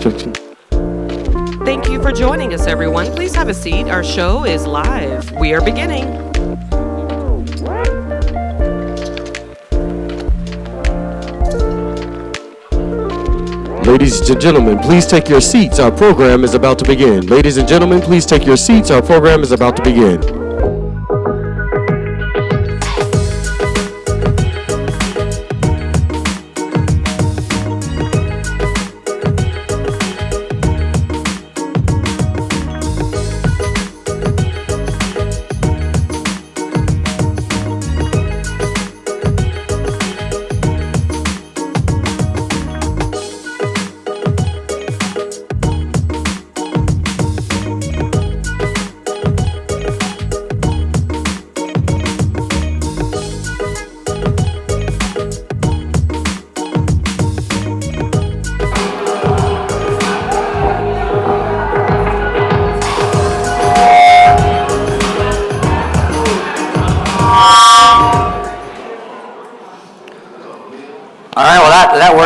Thank you for joining us, everyone. Please have a seat. Our show is live. We are beginning. Ladies and gentlemen, please take your seats. Our program is about to begin. Ladies and gentlemen, please take your seats. Our program is about to begin.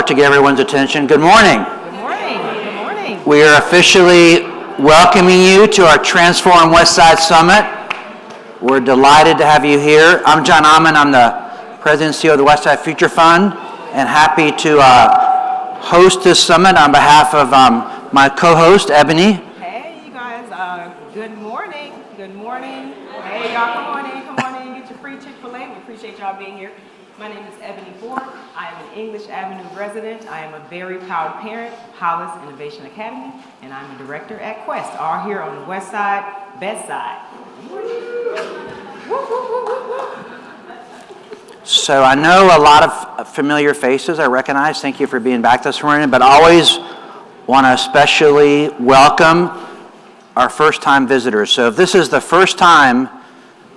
To get everyone's attention. Good morning. Good morning. Good morning. We are officially welcoming you to our Transform Westside Summit. We're delighted to have you here. I'm John Ahmann. I'm the President and CEO of the Westside Future Fund, and happy to host this summit on behalf of my co-host, Ebony. Hey, you guys. Good morning. Good morning. Hey, y'all, come on in. Get your free Chick-fil-A. We appreciate y'all being here. My name is Ebony Ford. I am an English Avenue resident. I am a very proud parent, Hollis Innovation Academy, and I'm a director at Quest, all here on the West Side, Best Side. So I know a lot of familiar faces I recognize. Thank you for being back this morning, but I always want to especially welcome our first-time visitors. So if this is the first time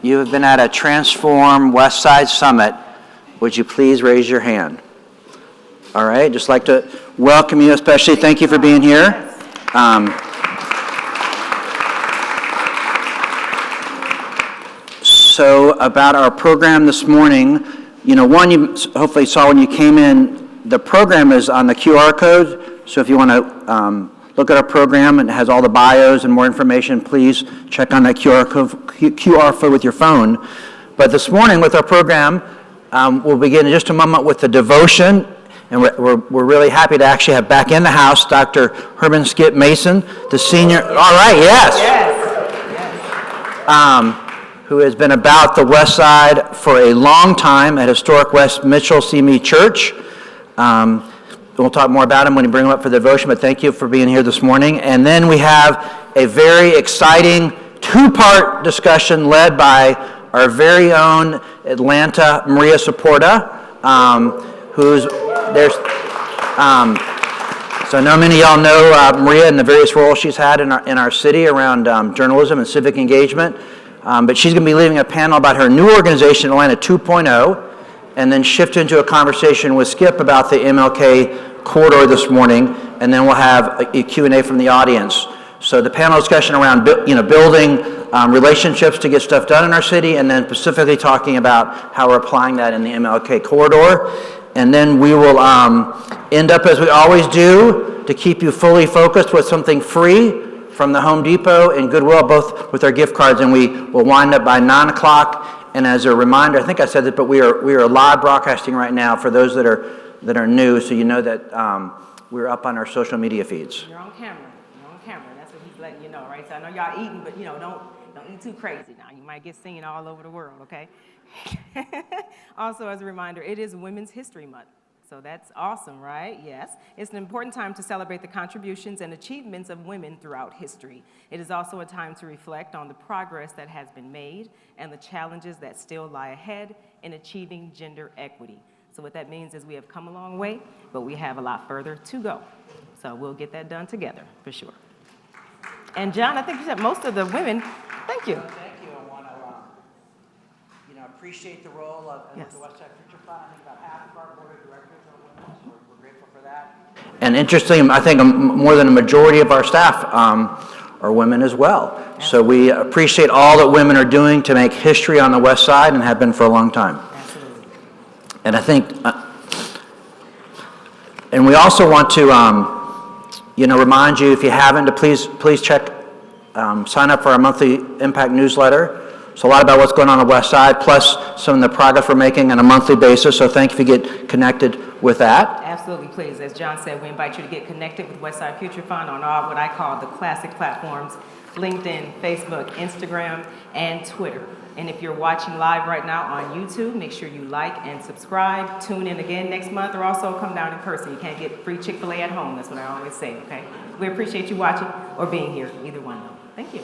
you have been at a Transform Westside Summit, would you please raise your hand? All right, just like to welcome you, especially thank you for being here. So about our program this morning, one you hopefully saw when you came in, the program is on the QR code. So if you want to look at our program, and it has all the bios and more information, please check on that QR code with your phone. But this morning with our program, we'll begin in just a moment with the devotion, and we're really happy to actually have back in the house Dr. Herman Skip Mason, the senior. All right, yes. Who has been about the West Side for a long time at historic West Mitchell CME Church. We'll talk more about him when we bring him up for the devotion, but thank you for being here this morning. And then we have a very exciting two-part discussion led by our very own Atlanta Maria Saporta, who's there's. So I know many of y'all know Maria and the various roles she's had in our city around journalism and civic engagement. But she's going to be leading a panel about her new organization, Atlanta 2.0, and then shift into a conversation with Skip about the MLK corridor this morning, and then we'll have a Q&A from the audience. So the panel discussion around building relationships to get stuff done in our city, and then specifically talking about how we're applying that in the MLK corridor. And then we will end up, as we always do, to keep you fully focused with something free from the Home Depot and Goodwill, both with our gift cards, and we will wind up by 9 o'clock. And as a reminder, I think I said this, but we are live broadcasting right now for those that are new, so you know that we're up on our social media feeds. You're on camera. That's what he's letting you know, right? So I know y'all eating, but don't eat too crazy now. You might get seen all over the world, okay? Also, as a reminder, it is Women's History Month. So that's awesome, right? Yes. It's an important time to celebrate the contributions and achievements of women throughout history. It is also a time to reflect on the progress that has been made and the challenges that still lie ahead in achieving gender equity. So what that means is we have come a long way, but we have a lot further to go. So we'll get that done together, for sure. And John, I think you said most of the women, thank you. Thank you. I want to appreciate the role of the Westside Future Fund. I think about half of our board of directors are women, so we're grateful for that. And interestingly, I think more than a majority of our staff are women as well. Absolutely. So we appreciate all that women are doing to make history on the West Side and have been for a long time. Absolutely. And I think, and we also want to remind you, if you haven't, to please check, sign up for our monthly Impact newsletter. So a lot about what's going on Westside, plus some of the progress we're making on a monthly basis. So thank you if you get connected with that. Absolutely, please. As John said, we invite you to get connected with Westside Future Fund on all what I call the classic platforms: LinkedIn, Facebook, Instagram, and Twitter. And if you're watching live right now on YouTube, make sure you like and subscribe. Tune in again next month, or also come down in person. You can't get free Chick-fil-A at home. That's what I always say, okay? We appreciate you watching or being here, either one though. Thank you.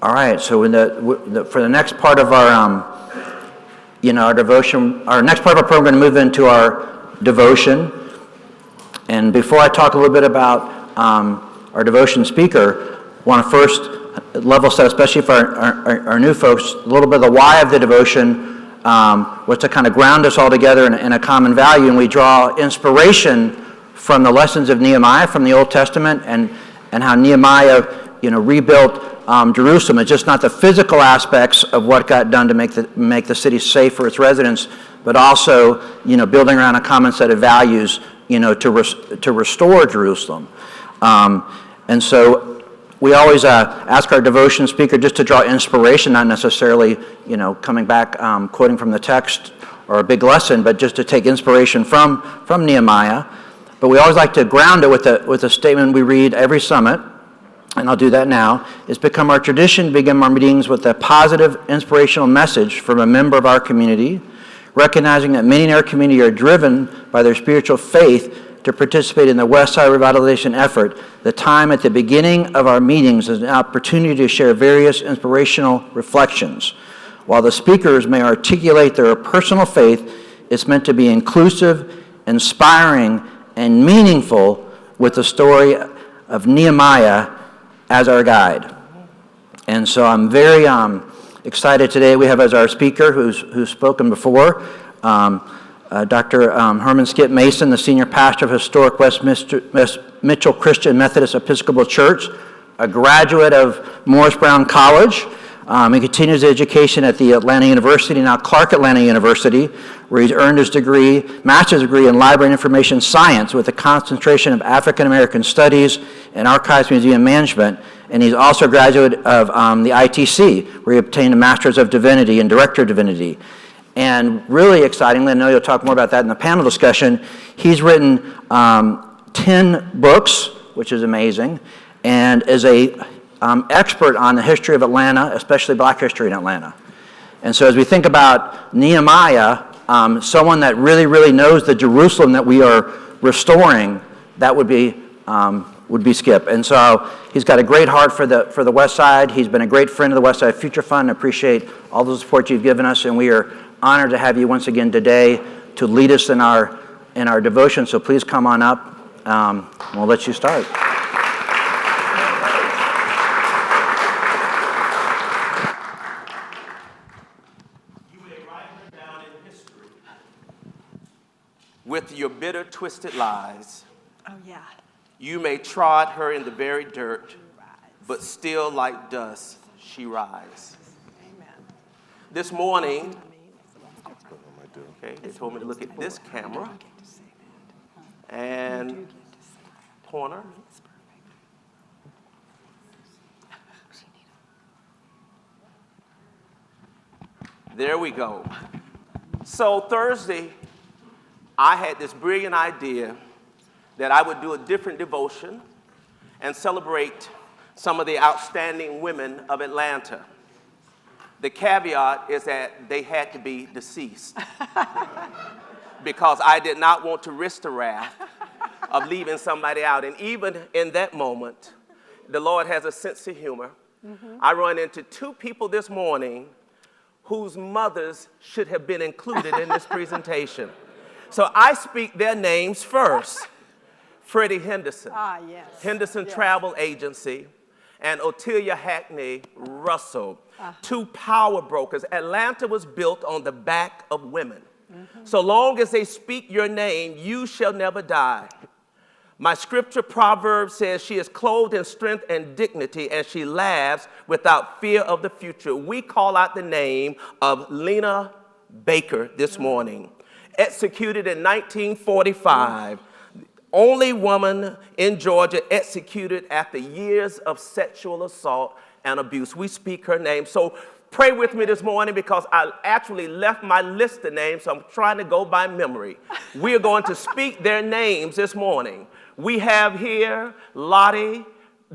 All right, so for the next part of our, our devotion, our next part of our program, we're going to move into our devotion. And before I talk a little bit about our devotion speaker, I want to first level set, especially for our new folks, a little bit of the why of the devotion was to kind of ground us all together in a common value. And we draw inspiration from the lessons of Nehemiah from the Old Testament and how Nehemiah, rebuilt Jerusalem. It's just not the physical aspects of what got done to make the city safe for its residents, but also, building around a common set of values, to restore Jerusalem. And so we always ask our devotion speaker just to draw inspiration, not necessarily, coming back, quoting from the text or a big lesson, but just to take inspiration from Nehemiah. But we always like to ground it with a statement we read every summit, and I'll do that now. It's become our tradition to begin our meetings with a positive, inspirational message from a member of our community, recognizing that many in our community are driven by their spiritual faith to participate in the Westside Revitalization effort. The time at the beginning of our meetings is an opportunity to share various inspirational reflections. While the speakers may articulate their personal faith, it's meant to be inclusive, inspiring, and meaningful, with the story of Nehemiah as our guide. And so I'm very excited today. We have as our speaker, who's spoken before, Dr. Herman Skip Mason, the senior pastor of historic West Mitchell Christian Methodist Episcopal Church, a graduate of Morris Brown College. He continues his education at the Atlanta University, now Clark Atlanta University, where he's earned his master's degree in library and information science with a concentration of African American studies and archives museum management. And he's also a graduate of the ITC, where he obtained a master's of divinity and director of divinity. And really excitingly, I know you'll talk more about that in the panel discussion, he's written 10 books, which is amazing, and is a expert on the history of Atlanta, especially Black history in Atlanta. And so as we think about Nehemiah, someone that really, really knows the Jerusalem that we are restoring, that would be Skip. And so he's got a great heart for the West Side. He's been a great friend of the West Side Future Fund. I appreciate all the support you've given us, and we are honored to have you once again today to lead us in our devotion. So please come on up. We'll let you start. With your bitter, twisted lies. Oh, yeah. You may trod her in the very dirt, but still like dust she rise. Amen. This morning, they told me to look at this camera and pointer. There we go. So Thursday, I had this brilliant idea that I would do a different devotion and celebrate some of the outstanding women of Atlanta. The caveat is that they had to be deceased because I did not want to risk the wrath of leaving somebody out. And even in that moment, the Lord has a sense of humor. Mm-hmm. I run into two people this morning whose mothers should have been included in this presentation. So I speak their names first. Freddie Henderson, Yes. Henderson Yes. Travel Agency, and Otelia Hackney Russell, two power brokers. Atlanta was built on the back of women. Mm-hmm. So long as they speak your name, you shall never die. My scripture proverb says she is clothed in strength and dignity, and she laughs without fear of the future. We call out the name of Lena Baker this morning. Executed in 1945. only woman in Georgia executed after years of sexual assault and abuse. We speak her name. So pray with me this morning because I actually left my list of names, so I'm trying to go by memory. We are going to speak their names this morning. We have here Lottie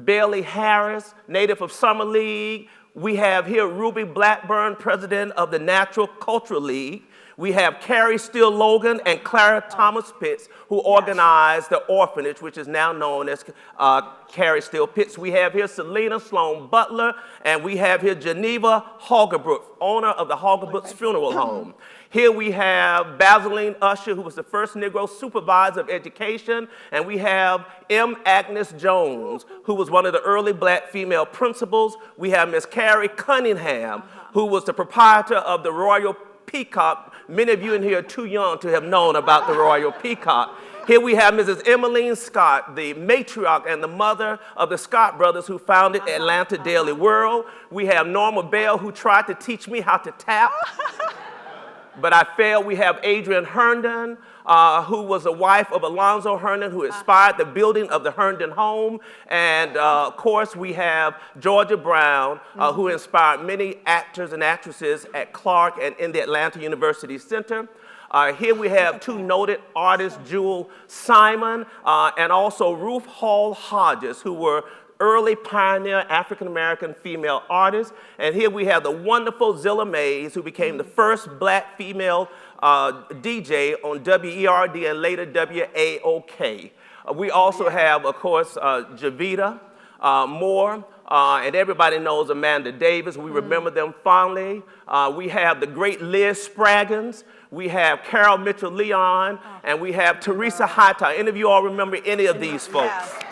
Bailey Harris, native of Summer League. We have here Ruby Blackburn, president of the Natural Cultural League. We have Carrie Steele Logan and Clara Thomas Pitts, who organized the orphanage, which is now known as Carrie Steele Pitts. We have here Selena Sloan Butler, and we have here Geneva Hoggebrook, owner of the Hoggebrook's Funeral Home. Here we have Basiline Usher, who was the first Negro supervisor of education, and we have M. Agnes Jones, who was one of the early black female principals. We have Miss Carrie Cunningham, who was the proprietor of the Royal Peacock. Many of you in here are too young to have known about the Royal Peacock. Here we have Mrs. Emmeline Scott, the matriarch and the mother of the Scott brothers who founded Atlanta Daily World. We have Norma Bell, who tried to teach me how to tap, but I failed. We have Adrian Herndon, who was the wife of Alonzo Herndon, who inspired the building of the Herndon home. And of course, we have Georgia Brown, who inspired many actors and actresses at Clark and in the Atlanta University Center. Here we have two noted artists, Jewel Simon and also Ruth Hall Hodges, who were early pioneer African-American female artists. And here we have the wonderful Zilla Mays, who became the first black female DJ on WERD and later WAOK. We also have, of course, Javita Moore, and everybody knows Amanda Davis. We remember them fondly. We have the great Liz Spraggins. We have Carol Mitchell-Leon, and we have Teresa Hightower. Any of you all remember any of these folks? Yes.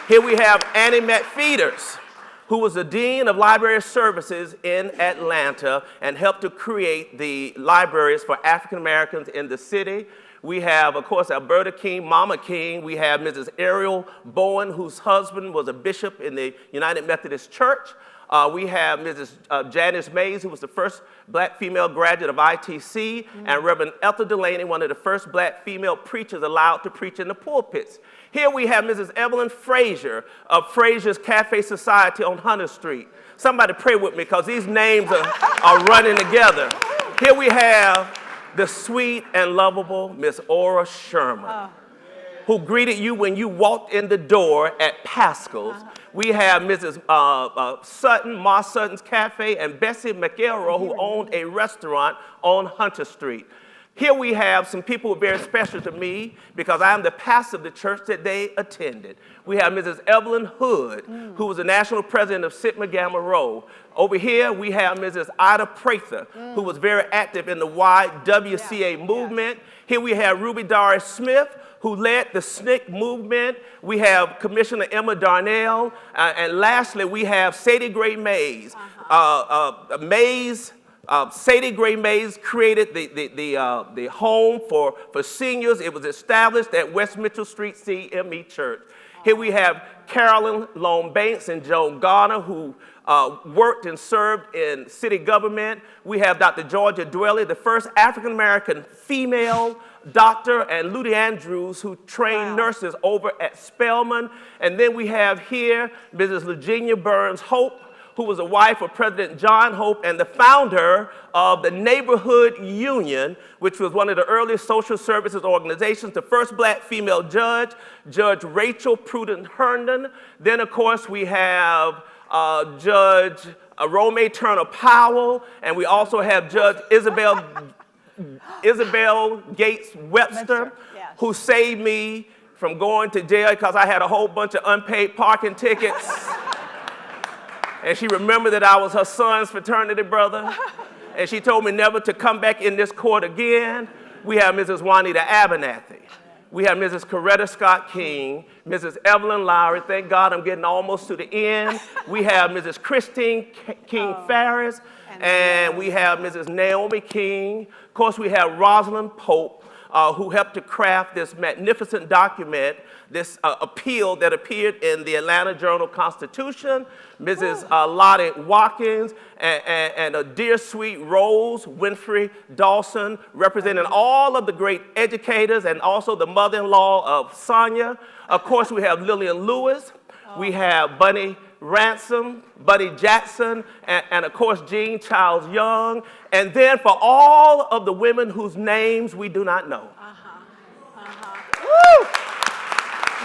Here we have Annie McFeeters, who was the Dean of Library Services in Atlanta and helped to create the libraries for African Americans in the city. We have, of course, Alberta King, Mama King. We have Mrs. Ariel Bowen, whose husband was a bishop in the United Methodist Church. We have Mrs. Janice Mays, who was the first black female graduate of ITC, and Reverend Ethel Delaney, one of the first black female preachers allowed to preach in the pulpits. Here we have Mrs. Evelyn Frazier of Frazier's Cafe Society on Hunter Street. Somebody pray with me because these names are running together. Here we have the sweet and lovable Miss Ora Sherman, who greeted you when you walked in the door at Pascal's. We have Mrs. Sutton, Ma Sutton's Cafe, and Bessie McElroy, who owned a restaurant on Hunter Street. Here we have some people who are very special to me because I am the pastor of the church that they attended. We have Mrs. Evelyn Hood, who was the national president of Sigma Gamma Rho. Over here, we have Mrs. Ida Prather, who was very active in the YWCA movement. Here we have Ruby Doris Smith, who led the SNCC movement. We have Commissioner Emma Darnell. And lastly, we have Sadie Gray Mays. Sadie Gray Mays created the home for seniors. It was established at West Mitchell Street CME Church. Here we have Carolyn Lone Banks and Joan Garner, who worked and served in city government. We have Dr. Georgia Dwelly, the first African-American female doctor, and Ludi Andrews, who trained nurses over at Spelman. And then we have here Mrs. Virginia Burns Hope, who was the wife of President John Hope and the founder of the Neighborhood Union, which was one of the earliest social services organizations, the first black female judge, Judge Rachel Prudence Herndon. Then, of course, we have Judge Romay Turner Powell, and we also have Judge Isabel Gates Webster, who saved me from going to jail because I had a whole bunch of unpaid parking tickets. And she remembered that I was her son's fraternity brother. And she told me never to come back in this court again. We have Mrs. Juanita Abernathy. We have Mrs. Coretta Scott King, Mrs. Evelyn Lowry. Thank God I'm getting almost to the end. We have Mrs. Christine King Farris. And we have Mrs. Naomi King. Of course, we have Rosalind Pope, who helped to craft this magnificent document, this appeal that appeared in the Atlanta Journal-Constitution, Mrs. Lottie Watkins, and a dear sweet Rose Winfrey Dawson, representing all of the great educators, and also the mother-in-law of Sonia. Of course, we have Lillian Lewis, we have Bunny Ransom, Buddy Jackson, and of course Jean Charles Young, and then for all of the women whose names we do not know. Woo!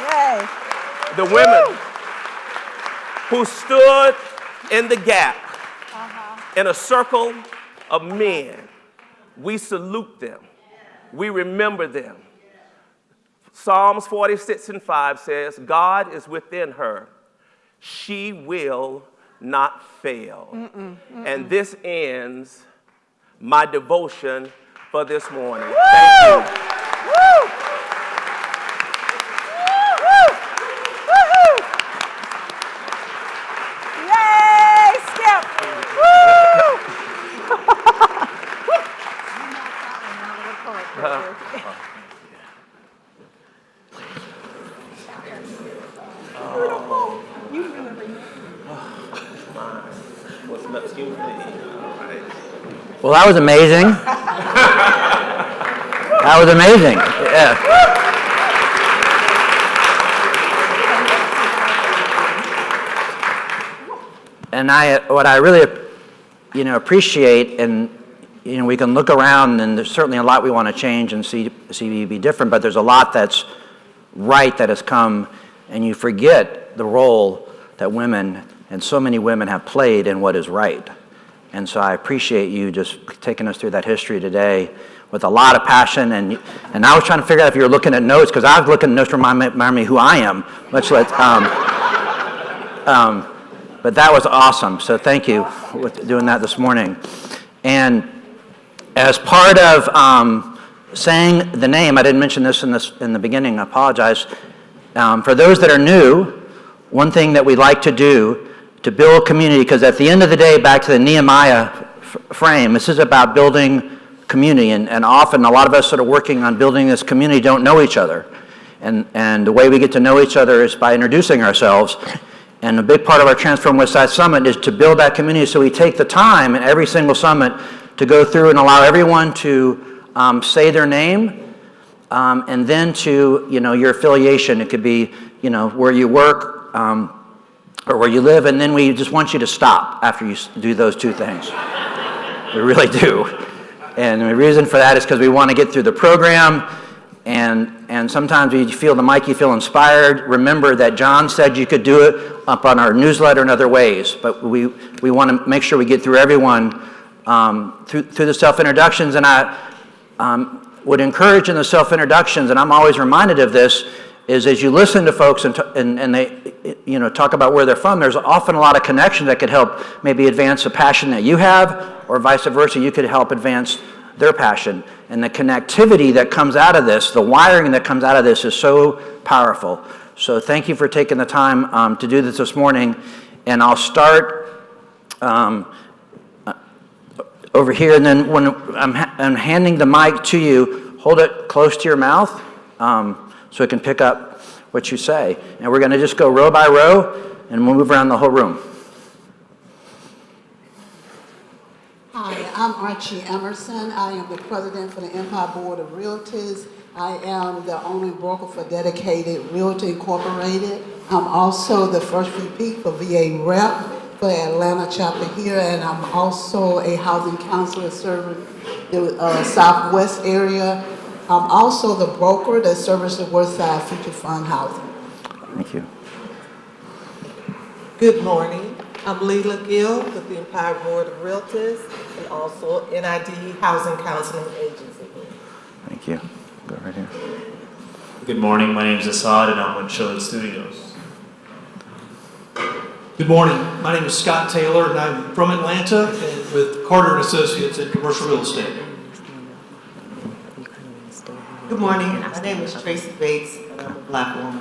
Yay. The women who stood in the gap in a circle of men. We salute them. We remember them. Psalms 46:5 says, God is within her. She will not fail. And this ends my devotion for this morning. Woo! Thank you. Woo! Woo! Woo-hoo! Yay, Skip! Woo! Well, that was amazing. That was amazing. Yeah. And what I really, appreciate, and we can look around, and there's certainly a lot we want to change and see be different, but there's a lot that's right that has come, and you forget the role that women and so many women have played in what is right. And so I appreciate you just taking us through that history today with a lot of passion. And I was trying to figure out if you were looking at notes, because I was looking at notes to remind me who I am. But that was awesome. So thank you for doing that this morning. And as part of saying the name, I didn't mention this in the beginning, I apologize. For those that are new, one thing that we like to do to build community, because at the end of the day, back to the Nehemiah frame, this is about building community, and often a lot of us that are working on building this community don't know each other, and the way we get to know each other is by introducing ourselves, and a big part of our Transform Westside Summit is to build that community, so we take the time in every single summit to go through and allow everyone to say their name, and then to, your affiliation. It could be, where you work, or where you live, and then we just want you to stop after you do those two things. We really do. And the reason for that is because we want to get through the program, and sometimes you feel the mic, you feel inspired. Remember that John said you could do it up on our newsletter and other ways, but we want to make sure we get through everyone through the self-introductions, and I would encourage in the self-introductions, and I'm always reminded of this, is as you listen to folks and they talk about where they're from, there's often a lot of connections that could help maybe advance a passion that you have, or vice versa, you could help advance their passion. And the connectivity that comes out of this, the wiring that comes out of this is so powerful. So thank you for taking the time to do this morning. And I'll start over here, and then when I'm handing the mic to you, hold it close to your mouth, so it can pick up what you say. And we're going to just go row by row, and we'll move around the whole room. Hi, I'm Archie Emerson. I am the president for the Empire Board of Realtors. I am the only broker for Dedicated Realty Incorporated. I'm also the first VP for VA Rep for Atlanta chapter here, and I'm also a housing counselor serving the Southwest area. I'm also the broker that serves the Westside Future Fund Housing. Thank you. Good morning. I'm Leila Gill with the Empire Board of Realtors and also NID Housing Counseling Agency. Thank you. Go right here. Good morning. My name is Assad, and I'm with Chillin Studios. Good morning. My name is Scott Taylor, and I'm from Atlanta and with Carter & Associates in commercial real estate. Good morning. My name is Tracy Bates, and I'm a Black woman.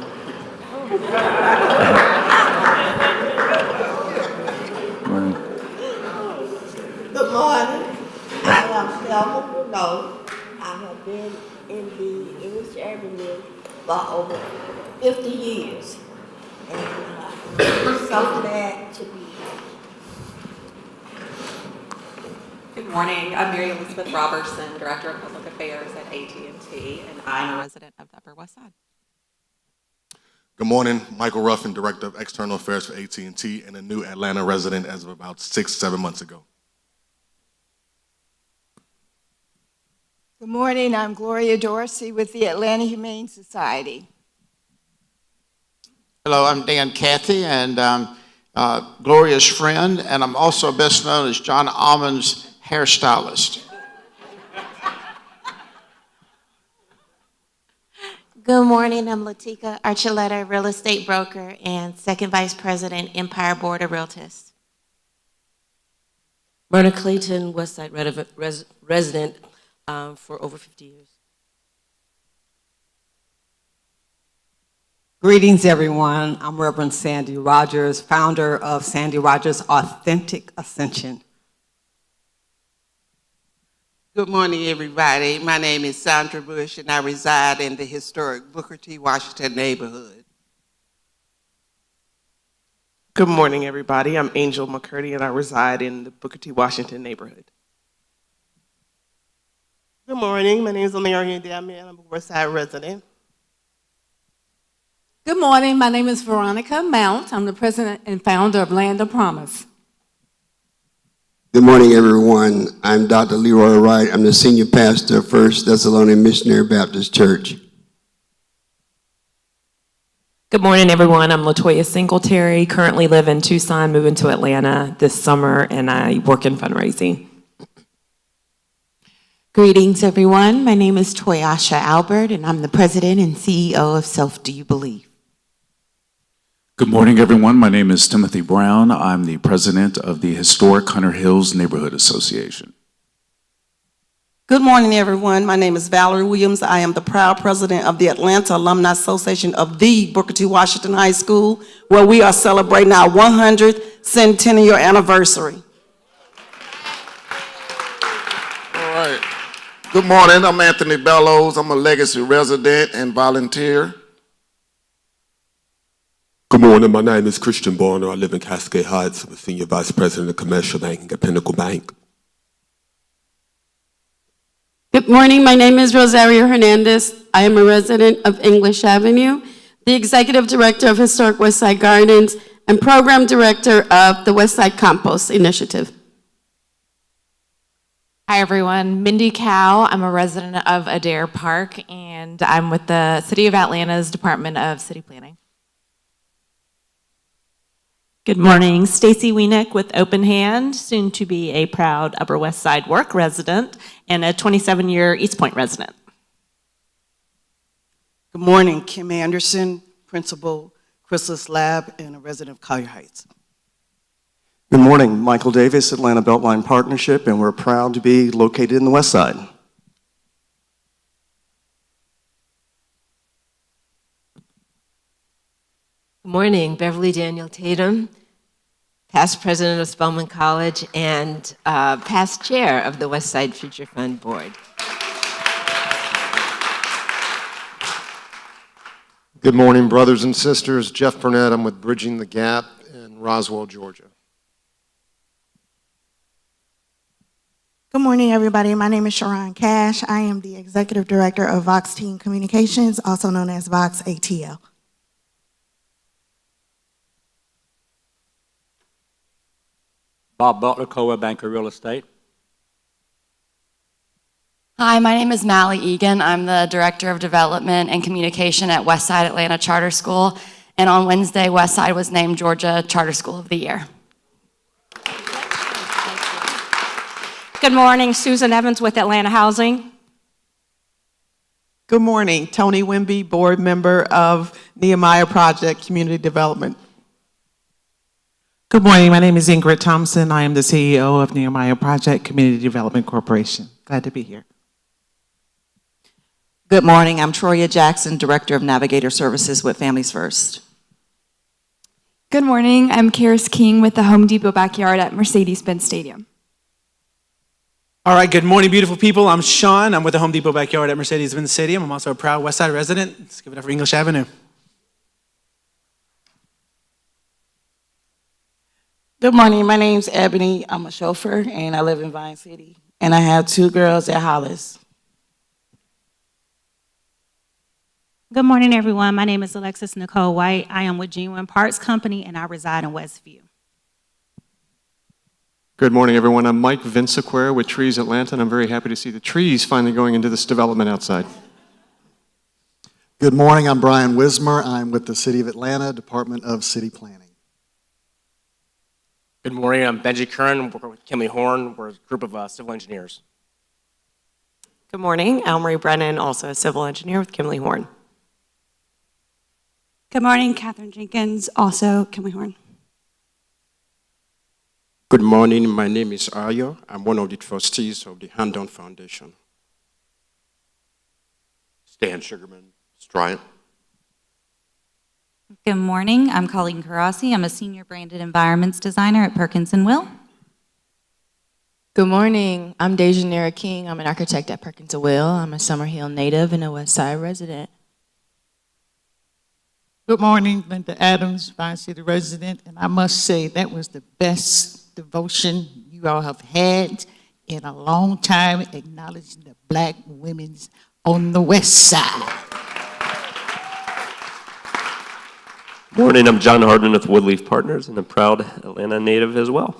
Morning. Good morning. I am Selma Renault. I have been in the for over 50 years. And I'm so glad to be here. Good morning. I'm Mary Elizabeth Robertson, Director of Public Affairs at AT&T, and I'm a resident of the Upper West Side. Good morning. Michael Ruffin, Director of External Affairs for AT&T and a new Atlanta resident as of about 6-7 months ago. Good morning, I'm Gloria Dorsey with the Atlanta Humane Society. Hello, I'm Dan Cathy, and Gloria's friend, and I'm also best known as John Ahmann's hairstylist. Good morning, I'm Latika Archuleta, real estate broker and second vice president, Empire Board of Realtors. Myrna Clayton, Westside resident for over 50 years. Greetings, everyone. I'm Reverend Sandy Rogers, founder of Sandy Rogers Authentic Ascension. Good morning, everybody. My name is Sandra Bush, and I reside in the historic Booker T. Washington neighborhood. Good morning, everybody. I'm Angel McCurdy, and I reside in the Booker T. Washington neighborhood. Good morning. My name is Omarion Diame, and I'm a Westside resident. Good morning. My name is Veronica Mount. I'm the president and founder of Land of Promise. Good morning, everyone. I'm Dr. Leroy Wright. I'm the senior pastor of First Thessalonian Missionary Baptist Church. Good morning, everyone. I'm Latoya Singletary, currently live in Tucson, moving to Atlanta this summer, and I work in fundraising. Greetings, everyone. My name is Toyasha Albert, and I'm the president and CEO of Self Do You Believe? Good morning, everyone. My name is Timothy Brown. I'm the president of the Historic Hunter Hills Neighborhood Association. Good morning, everyone. My name is Valerie Williams. I am the proud president of the Atlanta Alumni Association of the Booker T. Washington High School, where we are celebrating our 100th centennial anniversary. All right. Good morning. I'm Anthony Bellows. I'm a Legacy resident and volunteer. Good morning, my name is Christian Borner. I live in Cascade Heights. I'm a Senior Vice President of Commercial Banking at Pinnacle Bank. Good morning, my name is Rosario Hernandez. I am a resident of English Avenue, the Executive Director of Historic Westside Gardens, and Program Director of the Westside Compost Initiative. Hi, everyone. Mindy Cow. I'm a resident of Adair Park, and I'm with the City of Atlanta's Department of City Planning. Good morning, Stacy Wienick with Open Hand, soon to be a proud Upper West Side work resident and a 27-year East Point resident. Good morning, Kim Anderson, principal, Chrysalis Lab, and a resident of Collier Heights. Good morning, Michael Davis, Atlanta Beltline Partnership, and we're proud to be located in the West Side. Good morning, Beverly Daniel Tatum, past president of Spelman College and past chair of the Westside Future Fund Board. Good morning, brothers and sisters. Jeff Burnett, I'm with Bridging the Gap in Roswell, Georgia. Good morning, everybody. My name is Sharon Cash. I am the Executive Director of Vox Team Communications, also known as Vox ATL. Bob Butler, Coa Banker Real Estate. Hi, my name is Mally Egan. I'm the Director of Development and Communication at Westside Atlanta Charter School. And on Wednesday, Westside was named Georgia Charter School of the Year. Good morning, Susan Evans with Atlanta Housing. Good morning, Tony Wimby, board member of Nehemiah Project Community Development. Good morning, my name is Ingrid Thompson. I am the CEO of Nehemiah Project Community Development Corporation. Glad to be here. Good morning, I'm Troya Jackson, Director of Navigator Services with Families First. Good morning, I'm Karis King with the Home Depot Backyard at Mercedes-Benz Stadium. All right, good morning, beautiful people. I'm Sean. I'm with the Home Depot backyard at Mercedes-Benz Stadium. I'm also a proud Westside resident. Let's give it up for English Avenue. Good morning. My name's Ebony. I'm a chauffeur, and I live in Vine City. And I have 2 girls at Hollis. Good morning, everyone. My name is Alexis Nicole White. I am with Genuine Parts Company, and I reside in Westview. Good morning, everyone. I'm Mike Vincequer with Trees Atlanta, and I'm very happy to see the trees finally going into this development outside. Good morning. I'm Brian Wismer. I'm with the City of Atlanta, Department of City Planning. Good morning. I'm Benji Curran. We're with Kimley Horn. We're a group of civil engineers. Good morning. Elmarie Brennan, also a civil engineer with Kimley Horn. Good morning, Catherine Jenkins, also Kimley Horn. Good morning. My name is Ayo. I'm one of the trustees of the Hand-On Foundation. Stan Sugarman, Stryant. Good morning. I'm Colleen Karasi. I'm a senior branded environments designer at Perkins & Will. Good morning. I'm Dejanira King. I'm an architect at Perkins & Will. I'm a Summerhill native and a Westside resident. Good morning, Linda Adams, Vine City resident, and I must say that was the best devotion you all have had in a long time, acknowledging the Black women on the West Side. Morning, I'm John Hardman with Woodleaf Partners and a proud Atlanta native as well.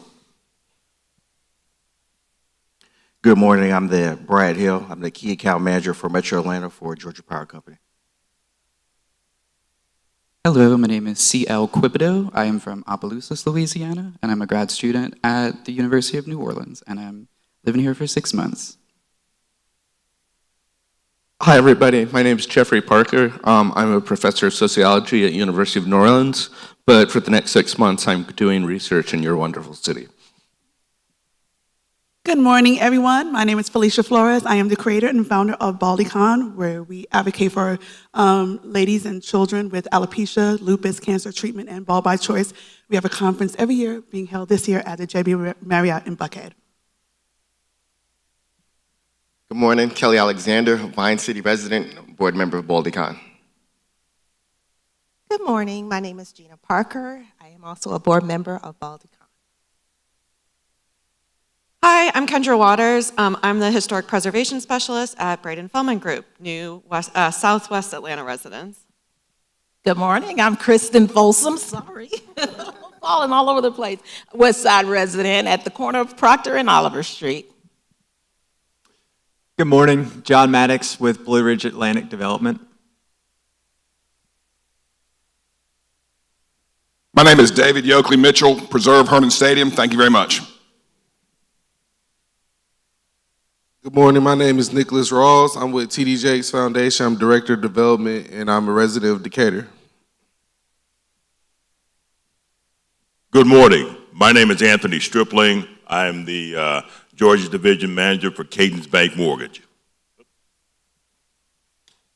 Good morning, I'm the Brad Hill. I'm the key account manager for Metro Atlanta for Georgia Power Company. Hello, my name is C.L. Quibido. I am from Opelousas, Louisiana, and I'm a grad student at the University of New Orleans, and I'm living here for 6 months. Hi, everybody. My name is Jeffrey Parker. I'm a professor of sociology at University of New Orleans, but for the next 6 months, I'm doing research in your wonderful city. Good morning, everyone. My name is Felicia Flores. I am the creator and founder of BaldyCon, where we advocate for ladies and children with alopecia, lupus, cancer treatment, and ball by choice. We have a conference every year being held this year at the JB Marriott in Buckhead. Good morning, Kelly Alexander, Vine City resident, board member of BaldyCon. Good morning. My name is Gina Parker. I am also a board member of BaldyCon. Hi, I'm Kendra Waters. I'm the Historic Preservation Specialist at Braden Feldman Group, new Southwest Atlanta residents. Good morning, I'm Kristen Folsom, sorry. Falling all over the place. Westside resident at the corner of Proctor and Oliver Street. Good morning, John Maddox with Blue Ridge Atlantic Development. My name is David Yoakley Mitchell, Preserve Herman Stadium. Thank you very much. Good morning, my name is Nicholas Rawls. I'm with TD Jakes Foundation. I'm Director of Development, and I'm a resident of Decatur. Good morning. My name is Anthony Stripling. I am the Georgia Division Manager for Cadence Bank Mortgage.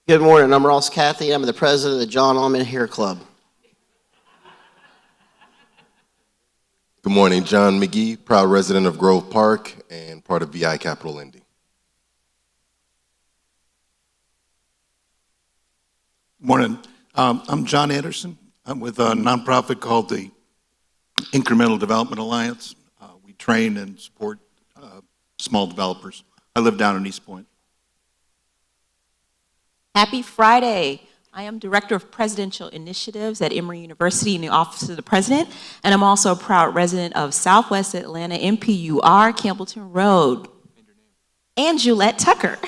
Good morning. I'm Ross Cathy. I'm the president of the John Allman Hair Club. Good morning, John McGee, proud resident of Grove Park and part of VI Capital Lending. Morning. I'm John Anderson. I'm with a nonprofit called the Incremental Development Alliance. We train and support small developers. I live down in East Point. Happy Friday. I am Director of Presidential Initiatives at Emory University in the Office of the President, and I'm also a proud resident of Southwest Atlanta, MPUR, Campbellton Road. And Julette Tucker.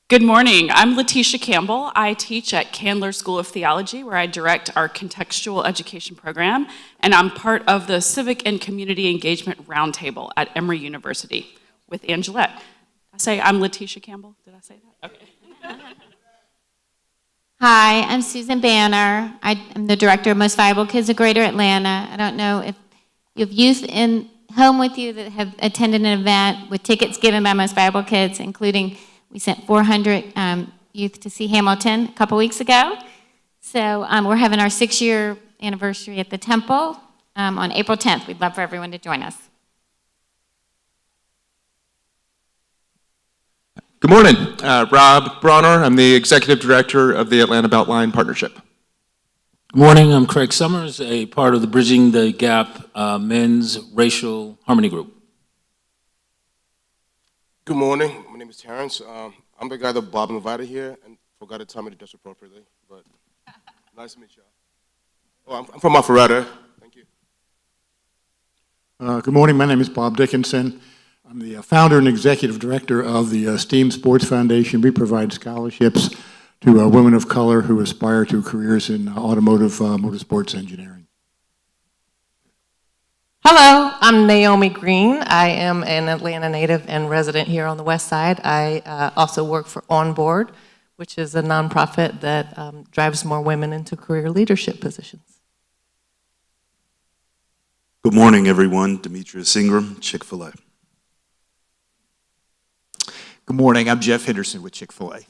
Good morning. I'm Letitia Campbell. I teach at Candler School of Theology, where I direct our contextual education program, and I'm part of the Civic and Community Engagement Roundtable at Emory University with Angelette. Did I say I'm Letitia Campbell? Did I say that? Okay. Hi, I'm Susan Banner. I'm the director of Most Valuable Kids of Greater Atlanta. I don't know if you have youth in home with you that have attended an event with tickets given by Most Valuable Kids, including we sent 400 youth to see Hamilton a couple weeks ago. So we're having our 6-year anniversary at the Temple on April 10th. We'd love for everyone to join us. Good morning. Rob Bronner. I'm the Executive Director of the Atlanta Beltline Partnership. Good morning. I'm Craig Summers, a part of the Bridging the Gap Men's Racial Harmony Group. Good morning. My name is Terrence. I'm the guy that Bob invited here and forgot to tell me to dress appropriately, but nice to meet y'all. Oh, I'm from Alpharetta. Thank you. Good morning. My name is Bob Dickinson. I'm the founder and executive director of the STEAM Sports Foundation. We provide scholarships to women of color who aspire to careers in automotive motorsports engineering. Hello, I'm Naomi Green. I am an Atlanta native and resident here on the West Side. I also work for Onboard, which is a nonprofit that drives more women into career leadership positions. Good morning, everyone. Demetrius Ingram, Chick-fil-A. Good morning. I'm Jeff Henderson with Chick-fil-A.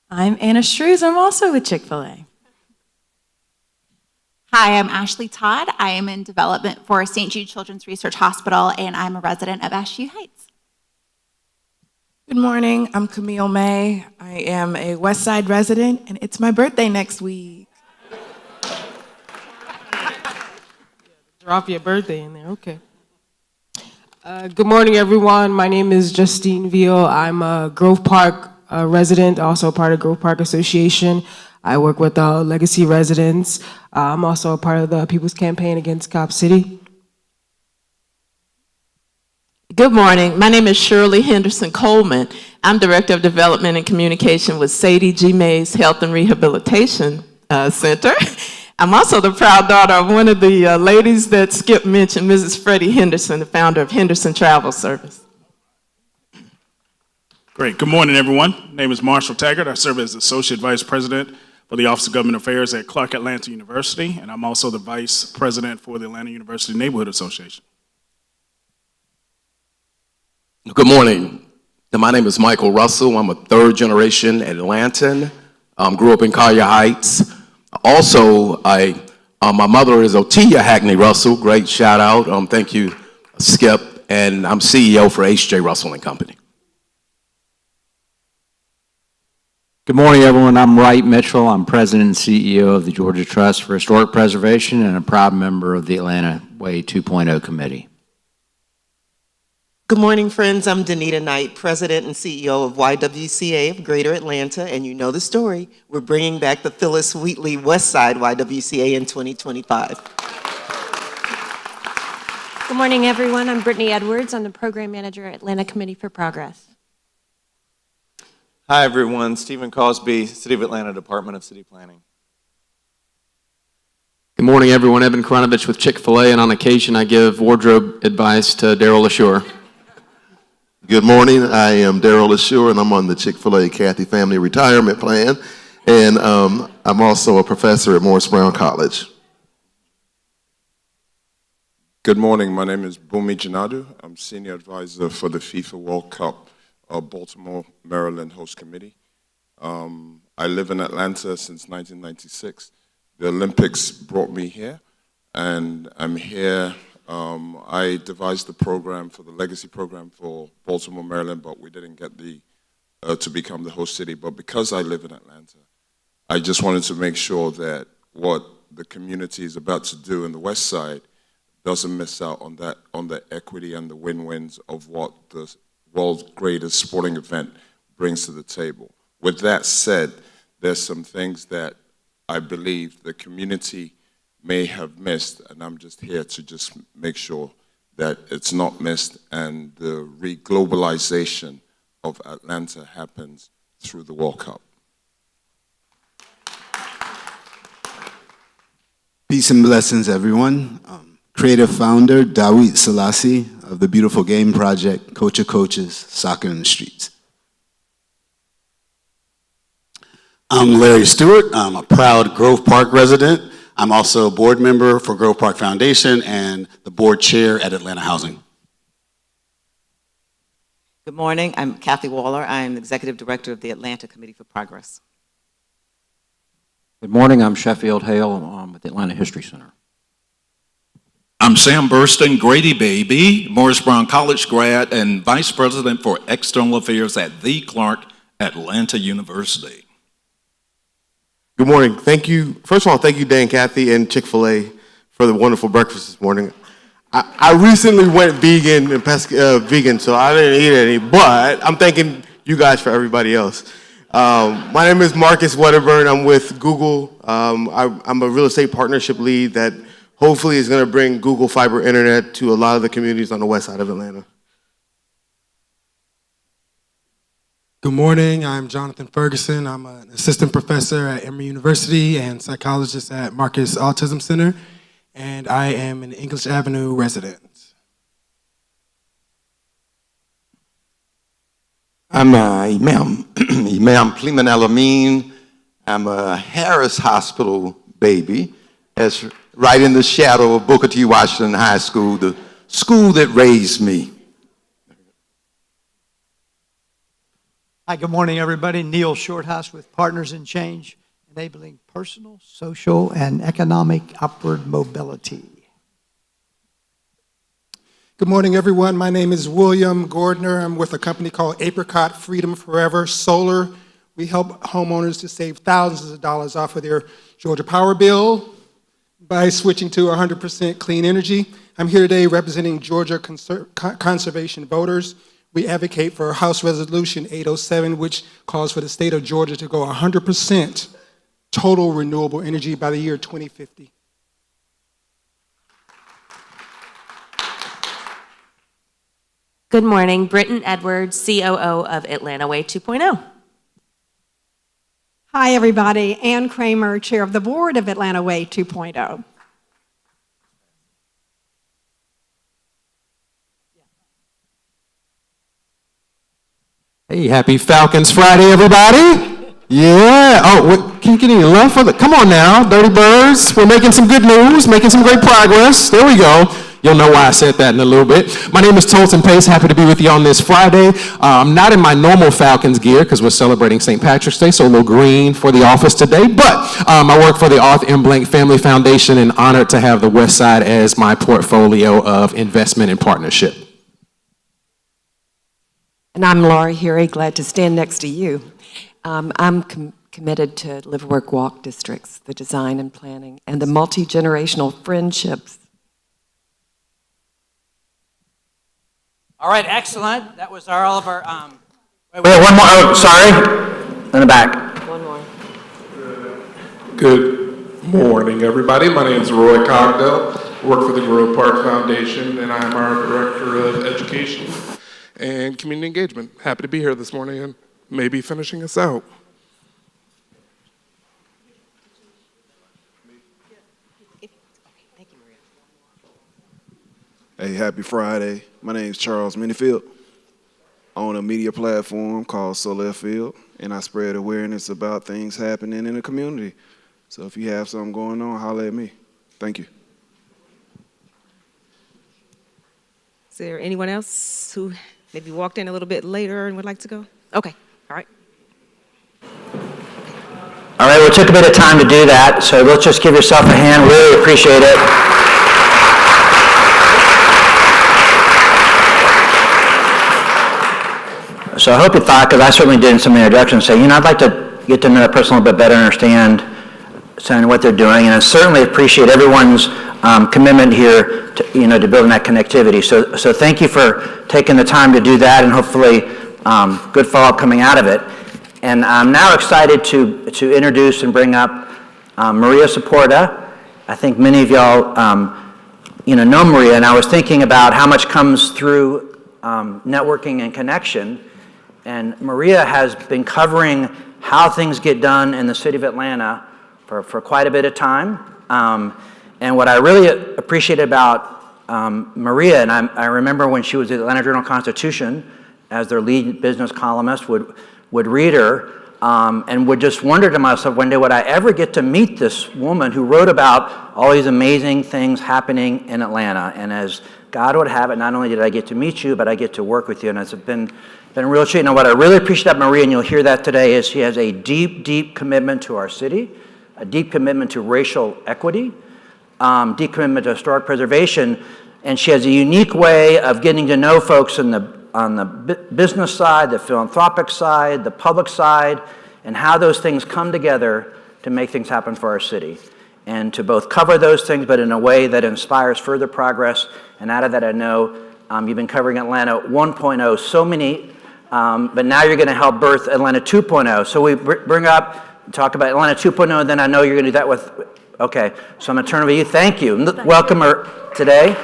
I'm Anna Strews. I'm also with Chick-fil-A. Hi, I'm Ashley Todd. I am in development for St. Jude Children's Research Hospital, and I'm a resident of SU Heights. Good morning. I'm Camille May. I am a Westside resident, and it's my birthday next week. Drop your birthday in there, okay. Good morning, everyone. My name is Justine Veal. I'm a Grove Park resident, also part of Grove Park Association. I work with legacy residents. I'm also a part of the People's Campaign Against Cop City. Good morning. My name is Shirley Henderson Coleman. I'm Director of Development and Communication with Sadie G. Mays Health and Rehabilitation Center. I'm also the proud daughter of one of the ladies that Skip mentioned, Mrs. Freddie Henderson, the founder of Henderson Travel Service. Great. Good morning, everyone. My name is Marshall Taggart. I serve as Associate Vice President for the Office of Government Affairs at Clark Atlanta University, and I'm also the Vice President for the Atlanta University Neighborhood Association. Good morning. My name is Michael Russell. I'm a third-generation Atlantan. Grew up in Collier Heights. Also, my mother is Otia Hackney Russell. Great shout out. Thank you, Skip. And I'm CEO for H.J. Russell and Company. Good morning, everyone. I'm Wright Mitchell. I'm President and CEO of the Georgia Trust for Historic Preservation and a proud member of the Atlanta Way 2.0 Committee. Good morning, friends. I'm Danita Knight, President and CEO of YWCA of Greater Atlanta, and you know the story. We're bringing back the Phyllis Wheatley Westside YWCA in 2025. Good morning, everyone. I'm Brittany Edwards. I'm the Program Manager at Atlanta Committee for Progress. Hi, everyone. Stephen Cosby, City of Atlanta Department of City Planning. Good morning, everyone. Evan Kronovich with Chick-fil-A, and on occasion I give wardrobe advice to Daryl LaSure. Good morning. I am Daryl LaSure, and I'm on the Chick-fil-A Kathy Family Retirement Plan, and I'm also a professor at Morris Brown College. Good morning. My name is Bumi Janadu. I'm Senior Advisor for the FIFA World Cup Baltimore, Maryland Host Committee. I live in Atlanta since 1996. The Olympics brought me here, and I'm here. I devised the program for the legacy program for Baltimore, Maryland, but we didn't get to become the host city. But because I live in Atlanta, I just wanted to make sure that what the community is about to do in the West Side doesn't miss out on that, on the equity and the win-wins of what the world's greatest sporting event brings to the table. With that said, there's some things that I believe the community may have missed, and I'm just here to just make sure that it's not missed and the re-globalization of Atlanta happens through the World Cup. Peace and blessings, everyone. Creative founder, Dawit Selassie of the Beautiful Game Project, Coach of Coaches, Soccer in the Streets. I'm Larry Stewart. I'm a proud Grove Park resident. I'm also a board member for Grove Park Foundation and the board chair at Atlanta Housing. Good morning. I'm Kathy Waller. I am the Executive Director of the Atlanta Committee for Progress. Good morning. I'm Sheffield Hale with the Atlanta History Center. I'm Sam Burston, Grady Baby, Morris Brown College grad, and Vice President for External Affairs at the Clark Atlanta University. Good morning. Thank you. First of all, thank you, Dan, Kathy, and Chick-fil-A for the wonderful breakfast this morning. I recently went vegan, so I didn't eat any, but I'm thanking you guys for everybody else. My name is Marcus Wedderburn. I'm with Google. I'm a real estate partnership lead that hopefully is going to bring Google Fiber Internet to a lot of the communities on the west side of Atlanta. Good morning, I'm Jonathan Ferguson. I'm an assistant professor at Emory University and psychologist at Marcus Autism Center, and I am an English Avenue resident. I'm Imam Pliman Al-Amin. I'm a Harris Hospital baby, that's right in the shadow of Booker T. Washington High School, the school that raised me. Hi, good morning, everybody. Neil Shorthouse with Partners in Change, enabling personal, social, and economic upward mobility. Good morning, everyone. My name is William Gordner. I'm with a company called Apricot Freedom Forever Solar. We help homeowners to save thousands of dollars off of their Georgia power bill by switching to 100% clean energy. I'm here today representing Georgia conservation voters. We advocate for House Resolution 807, which calls for the state of Georgia to go 100% total renewable energy by the year 2050. Good morning, Britton Edwards, COO of Atlanta Way 2.0. Hi, everybody. Ann Cramer, Chair of the Board of Atlanta Way 2.0. Hey, happy Falcons Friday, everybody. Yeah. Oh, what, can you get any love for the? Come on now, Dirty Birds. We're making some good news, making some great progress. There we go. You'll know why I said that in a little bit. My name is Tolton Pace. Happy to be with you on this Friday. I'm not in my normal Falcons gear because we're celebrating St. Patrick's Day, so a little green for the office today. But I work for the Arthur M. Blank Family Foundation and honored to have the Westside as my portfolio of investment and partnership. And I'm Laura Heary, glad to stand next to you. I'm committed to Live, Work, Walk districts, the design and planning, and the multi-generational friendships. All right, excellent. That was all of our. Wait, one more. Oh, sorry. In the back. One more. Good morning, everybody. My name is Roy Cogdell. I work for the Grove Park Foundation, and I'm our Director of Education and Community Engagement. Happy to be here this morning and maybe finishing us out. Hey, happy Friday. My name is Charles Minifield. I own a media platform called Solar Field, and I spread awareness about things happening in the community. So if you have something going on, holler at me. Thank you. Is there anyone else who maybe walked in a little bit later and would like to go? Okay, all right. All right, well, it took a bit of time to do that, so let's just give yourself a hand. Really appreciate it. So I hope you thought, because I certainly did in some introductions, say, I'd like to get to know that person a little bit better, understand what they're doing, and I certainly appreciate everyone's commitment here to, to building that connectivity. So thank you for taking the time to do that, and hopefully good follow-up coming out of it. And I'm now excited to introduce and bring up Maria Saporta. I think many of y'all know Maria, and I was thinking about how much comes through networking and connection. And Maria has been covering how things get done in the city of Atlanta for quite a bit of time. And what I really appreciate about Maria, and I remember when she was at the Atlanta Journal-Constitution as their lead business columnist, would read her and would just wonder to myself one day, would I ever get to meet this woman who wrote about all these amazing things happening in Atlanta? And as God would have it, not only did I get to meet you, but I get to work with you, and it's been a real treat. Now, what I really appreciate about Maria, and you'll hear that today, is she has a deep, deep commitment to our city, a deep commitment to racial equity, decommitment to historic preservation, and she has a unique way of getting to know folks on the business side, the philanthropic side, the public side, and how those things come together to make things happen for our city. And to both cover those things, but in a way that inspires further progress. And out of that, I know you've been covering Atlanta 1.0 so many, but now you're going to help birth Atlanta 2.0. So we bring up, talk about Atlanta 2.0, and then I know you're going to do that with, okay. So I'm going to turn over to you. Thank you. Welcome her today.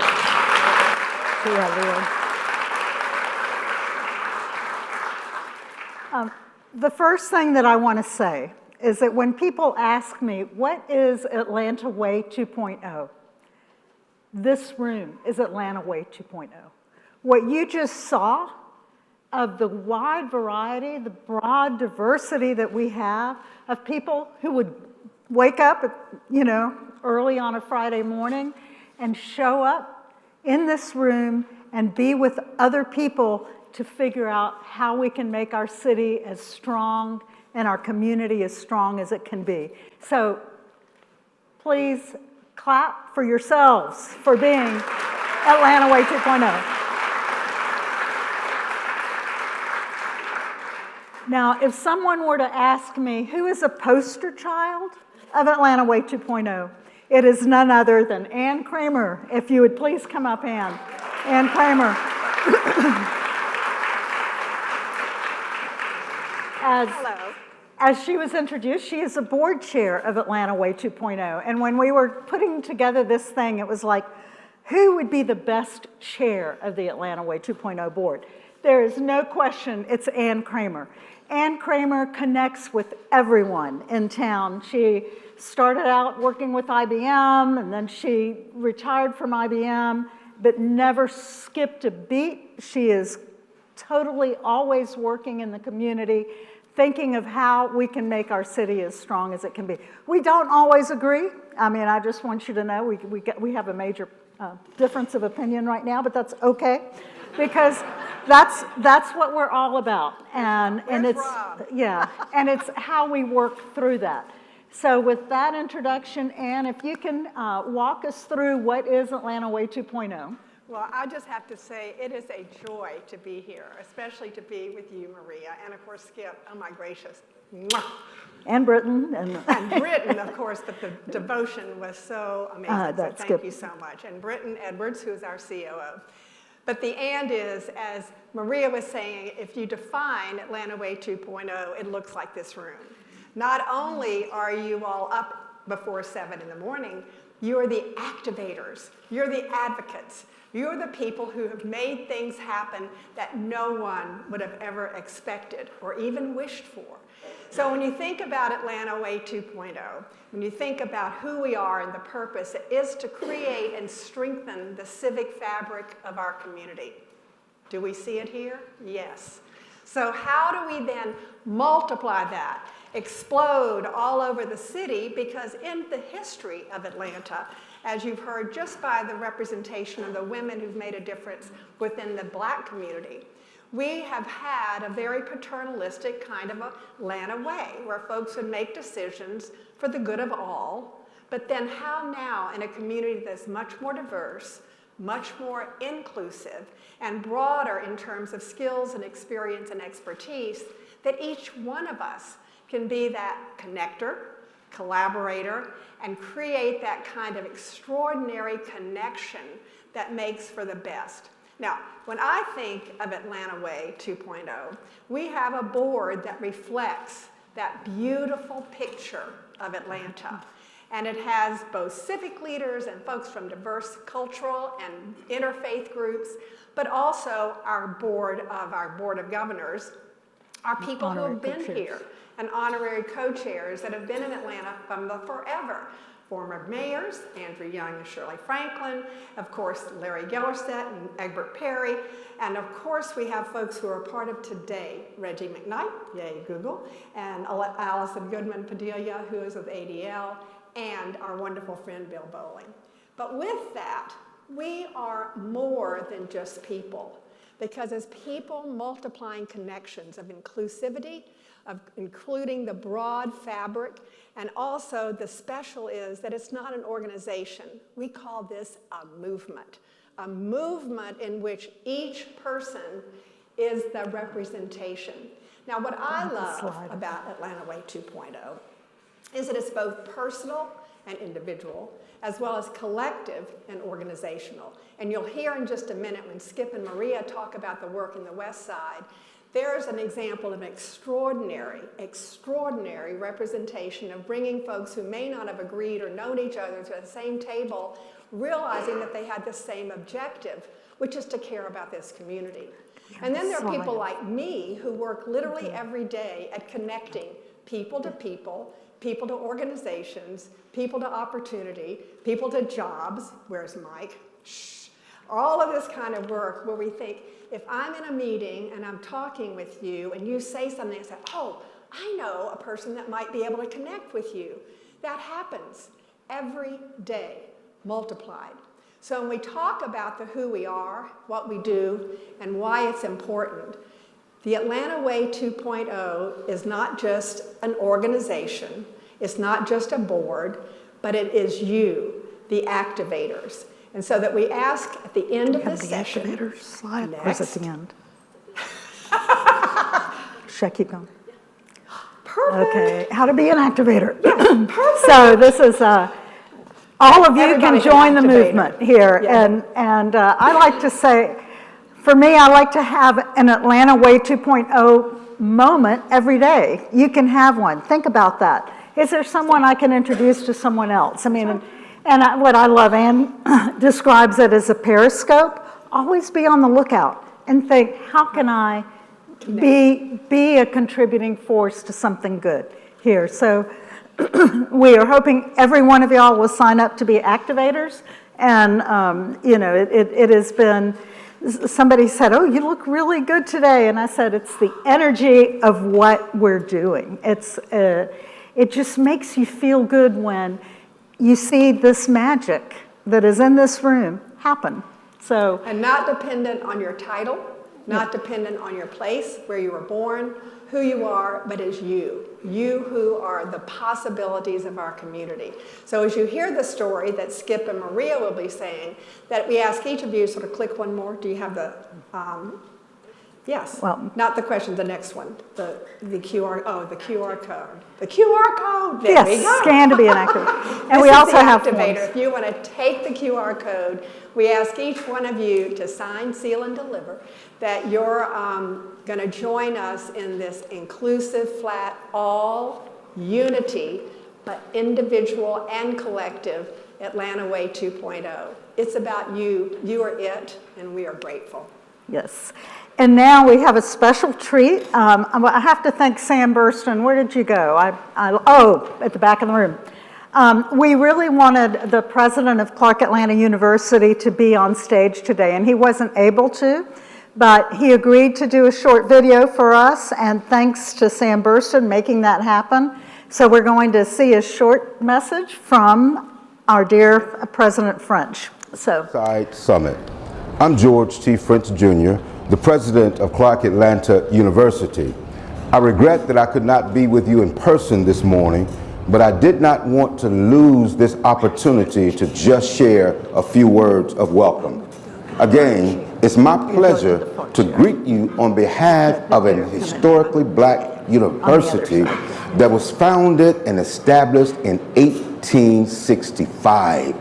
The first thing that I want to say is that when people ask me, what is Atlanta Way 2.0? This room is Atlanta Way 2.0. What you just saw of the wide variety, the broad diversity that we have of people who would wake up, early on a Friday morning and show up in this room and be with other people to figure out how we can make our city as strong and our community as strong as it can be. So please clap for yourselves for being Atlanta Way 2.0. Now, if someone were to ask me, who is a poster child of Atlanta Way 2.0, it is none other than Ann Cramer. If you would please come up, Ann. Ann Cramer. As she was introduced, she is a board chair of Atlanta Way 2.0. And when we were putting together this thing, it was like, who would be the best chair of the Atlanta Way 2.0 board? There is no question it's Ann Cramer. Ann Cramer connects with everyone in town. She started out working with IBM, and then she retired from IBM, but never skipped a beat. She is totally always working in the community, thinking of how we can make our city as strong as it can be. We don't always agree. I mean, I just want you to know we have a major difference of opinion right now, but that's okay, because that's what we're all about, and it's and it's how we work through that. So with that introduction, Ann, if you can walk us through what is Atlanta Way 2.0. Well, I just have to say it is a joy to be here, especially to be with you, Maria, and of course Skip. Oh my gracious. Mwah. And Britton. And Britton, of course, but the devotion was so amazing. So thank you so much. And Britton Edwards, who is our COO. But the and is, as Maria was saying, if you define Atlanta Way 2.0, it looks like this room. Not only are you all up before 7 in the morning, you're the activators, you're the advocates, you're the people who have made things happen that no one would have ever expected or even wished for. So when you think about Atlanta Way 2.0, when you think about who we are and the purpose, it is to create and strengthen the civic fabric of our community. Do we see it here? Yes. So how do we then multiply that, explode all over the city? Because in the history of Atlanta, as you've heard just by the representation of the women who've made a difference within the Black community, we have had a very paternalistic kind of Atlanta way where folks would make decisions for the good of all, but then how now in a community that's much more diverse, much more inclusive, and broader in terms of skills and experience and expertise, that each one of us can be that connector, collaborator, and create that kind of extraordinary connection that makes for the best. Now, when I think of Atlanta Way 2.0, we have a board that reflects that beautiful picture of Atlanta. And it has both civic leaders and folks from diverse cultural and interfaith groups, but also our board of governors are people who have been here, and honorary co-chairs that have been in Atlanta from the forever. Former mayors, Andrew Young and Shirley Franklin, of course, Larry Gellerstedt and Egbert Perry, and of course we have folks who are part of today, Reggie McKnight, yay Google, and Allison Goodman Padilla, who is with ADL, and our wonderful friend Bill Bowling. But with that, we are more than just people, because as people multiplying connections of inclusivity, of including the broad fabric. And also the special is that it's not an organization. We call this a movement in which each person is the representation. Now, what I love about Atlanta Way 2.0 is that it's both personal and individual, as well as collective and organizational. And you'll hear in just a minute when Skip and Maria talk about the work in the Westside, there's an example of extraordinary representation of bringing folks who may not have agreed or known each other to the same table, realizing that they had the same objective, which is to care about this community. And then there are people like me who work literally every day at connecting people to people, people to organizations, people to opportunity, people to jobs. Where's Mike? Shh. All of this kind of work where we think, if I'm in a meeting and I'm talking with you and you say something, I say, oh, I know a person that might be able to connect with you. That happens every day, multiplied. So when we talk about who we are, what we do, and why it's important, the Atlanta Way 2.0 is not just an organization, it's not just a board, but it is you, the activators. And so that we ask at the end of the session. Activators slide. Next. Or is it the end? Should I keep going? Perfect. Okay, how to be an activator. Yeah, perfect. So this is, all of you Everybody can join the activate movement here. Yeah. And I like to say, for me, I like to have an Atlanta Way 2.0 moment every day. You can have one. Think about that. Is there someone I can introduce to someone else? I mean, what I love, Anne describes it as a periscope. Always be on the lookout and think, how can I be a contributing force to something good here? So we are hoping every one of y'all will sign up to be activators. And, it has been, somebody said, oh, you look really good today. And I said, it's the energy of what we're doing. It just makes you feel good when you see this magic that is in this room happen. So, and not dependent on your title, not dependent on your place, where you were born, who you are, but as you who are the possibilities of our community. So as you hear the story that Skip and Maria will be saying, that we ask each of you to sort of click one more. Do you have the, yes, well, not the question, the next one, the QR code. The QR code, there we go. Yes, scan to be an activator. And we This is also the have activator. forms. If you want to take the QR code, we ask each one of you to sign, seal, and deliver that you're going to join us in this inclusive, flat, all unity, but individual and collective Atlanta Way 2.0. It's about you. You are it, and we are grateful. Yes. And now we have a special treat. I have to thank Sam Burston. Where did you go? At the back of the room. We really wanted the president of Clark Atlanta University to be on stage today, and he wasn't able to, but he agreed to do a short video for us, and thanks to Sam Burston making that happen. So we're going to see a short message from our dear President French. Westside Summit. I'm George T. French Jr., the president of Clark Atlanta University. I regret that I could not be with you in person this morning, but I did not want to lose this opportunity to just share a few words of welcome. Again, it's my pleasure to greet you on behalf of an historically black university that was founded and established in 1865,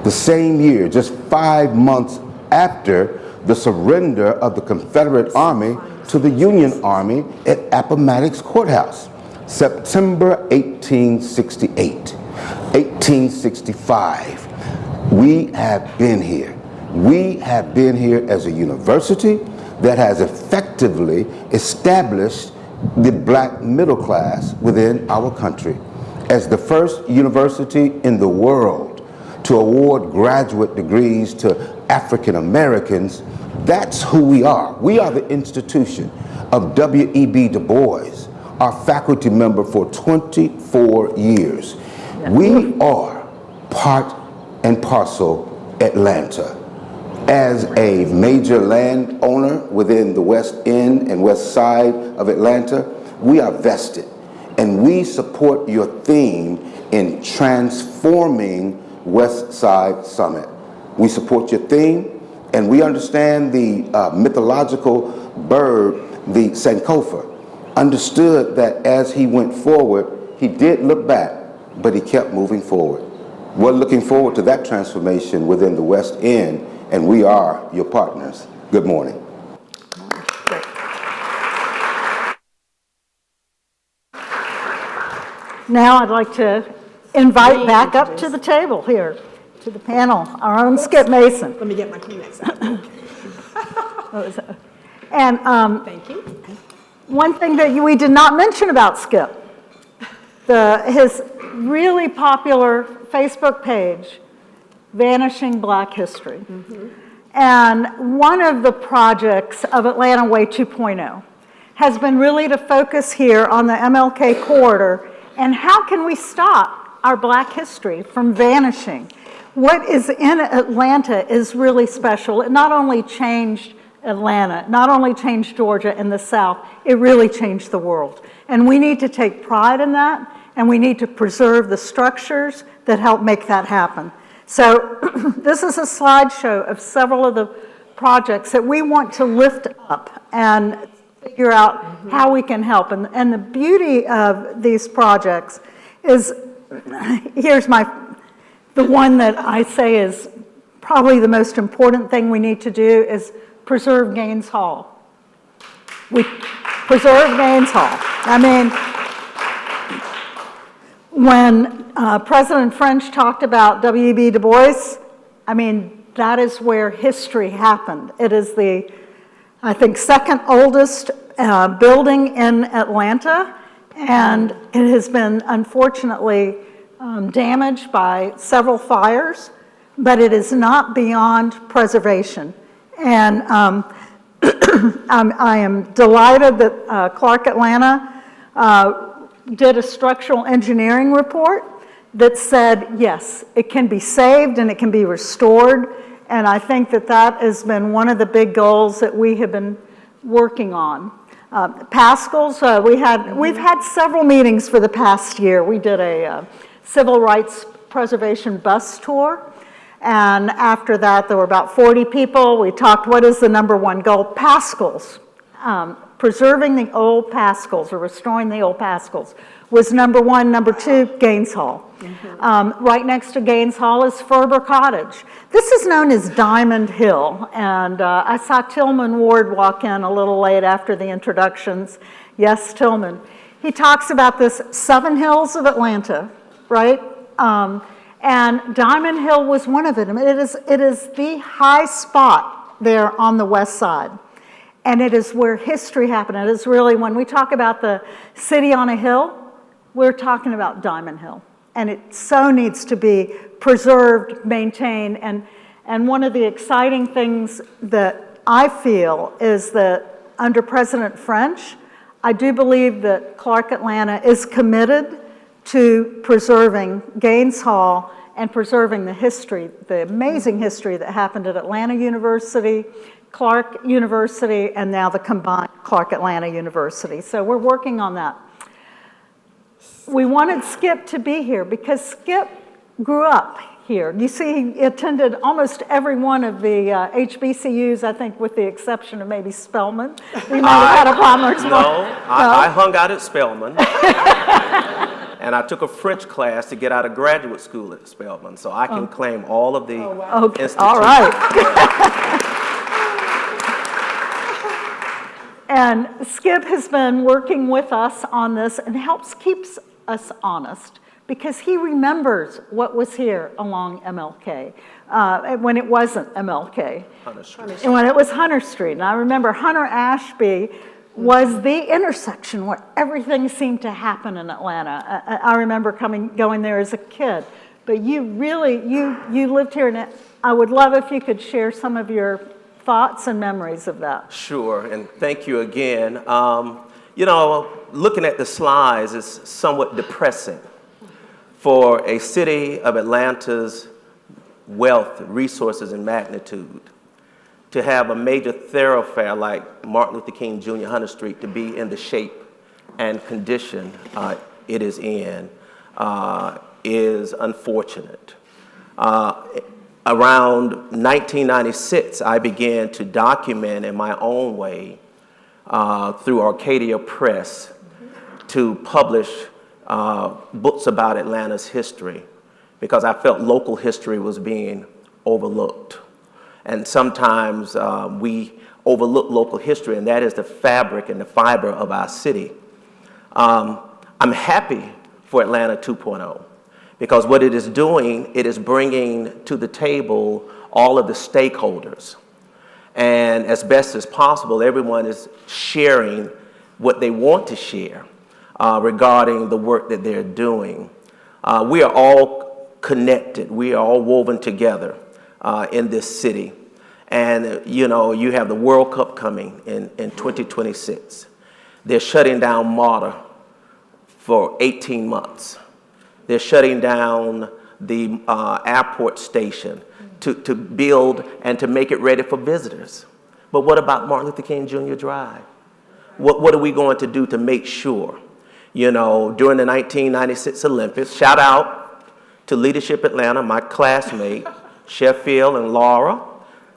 the same year, just 5 months after the surrender of the Confederate Army to the Union Army at Appomattox Courthouse, September 1868. 1865. We have been here. We have been here as a university that has effectively established the black middle class within our country as the first university in the world to award graduate degrees to African Americans. That's who we are. We are the institution of W.E.B. Du Bois, our faculty member for 24 years. We are part and parcel Atlanta. As a major landowner within the West End and West Side of Atlanta, we are vested, and we support your theme in transforming Westside Summit. We support your theme, and we understand the mythological bird, the Sankofa, understood that as he went forward, he did look back, but he kept moving forward. We're looking forward to that transformation within the West End, and we are your partners. Good morning. Now I'd like to invite back up to the table here, to the panel, our own Skip Mason. Let me get my Kleenex out. And Thank you. one thing that we did not mention about Skip, his really popular Facebook page, Vanishing Black History. And one of the projects of Atlanta Way 2.0 has been really to focus here on the MLK corridor and how can we stop our Black history from vanishing. What is in Atlanta is really special. It not only changed Atlanta, not only changed Georgia and the South, it really changed the world. And we need to take pride in that, and we need to preserve the structures that help make that happen. So this is a slideshow of several of the projects that we want to lift up and figure out how we can help. And the beauty of these projects is, here's the one that I say is probably the most important thing we need to do is preserve Gaines Hall. We preserve Gaines Hall. I mean, when President French talked about W.E.B. Du Bois, I mean, that is where history happened. It is the, I think, second oldest building in Atlanta, and it has been unfortunately damaged by several fires, but it is not beyond preservation. And I am delighted that Clark Atlanta did a structural engineering report that said, yes, it can be saved and it can be restored. And I think that that has been one of the big goals that we have been working on. Pascal's, we've had several meetings for the past year. We did a civil rights preservation bus tour. And after that, there were about 40 people. We talked, what is the number one goal? Pascal's. Preserving the old Pascal's or restoring the old Pascal's was number one. Number two, Gaines Hall. Right next to Gaines Hall is Ferber Cottage. This is known as Diamond Hill, and I saw Tillman Ward walk in a little late after the introductions. Yes, Tillman. He talks about this 7 hills of Atlanta, right? And Diamond Hill was one of them. It is the high spot there on the west side. And it is where history happened. It is really, when we talk about the city on a hill, we're talking about Diamond Hill. And it so needs to be preserved, maintained. And one of the exciting things that I feel is that under President French, I do believe that Clark Atlanta is committed to preserving Gaines Hall and preserving the history, the amazing history that happened at Atlanta University, Clark University, and now the combined Clark Atlanta University. So we're working on that. We wanted Skip to be here because Skip grew up here. You see, he attended almost every one of the HBCUs, I think, with the exception of maybe Spelman. We might have had a problem. I hung out at Spelman. And I took a French class to get out of graduate school at Spelman, so I can claim all of the institutions. All right. And Skip has been working with us on this and keeps us honest because he remembers what was here along MLK when it wasn't MLK. Hunter Street. And when it was Hunter Street. And I remember Hunter Ashby was the intersection where everything seemed to happen in Atlanta. I remember going there as a kid. But you really, you lived here, and I would love if you could share some of your thoughts and memories of that. Sure, and thank you again. You know, looking at the slides is somewhat depressing for a city of Atlanta's wealth, resources, and magnitude to have a major thoroughfare like Martin Luther King Jr. Hunter Street to be in the shape and condition it is in is unfortunate. Around 1996, I began to document in my own way through Arcadia Press to publish books about Atlanta's history because I felt local history was being overlooked. And sometimes we overlook local history, and that is the fabric and the fiber of our city. I'm happy for Atlanta 2.0 because what it is doing, it is bringing to the table all of the stakeholders. And as best as possible, everyone is sharing what they want to share regarding the work that they're doing. We are all connected. We are all woven together in this city. And, you know, you have the World Cup coming in 2026. They're shutting down MARTA for 18 months. They're shutting down the airport station to build and to make it ready for visitors. But what about Martin Luther King Jr. Drive? What are we going to do to make sure? You know, during the 1996 Olympics, shout out to Leadership Atlanta, my classmate, Sheffield and Laura,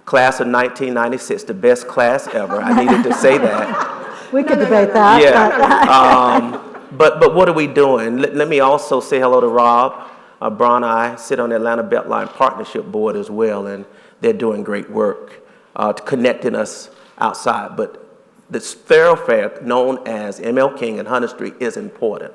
class of 1996, the best class ever. I needed to say that. We could debate that. Yeah. But what are we doing? Let me also say hello to Rob. Braun and I sit on the Atlanta Beltline Partnership Board as well, and they're doing great work connecting us outside. But this thoroughfare known as ML King and Hunter Street is important.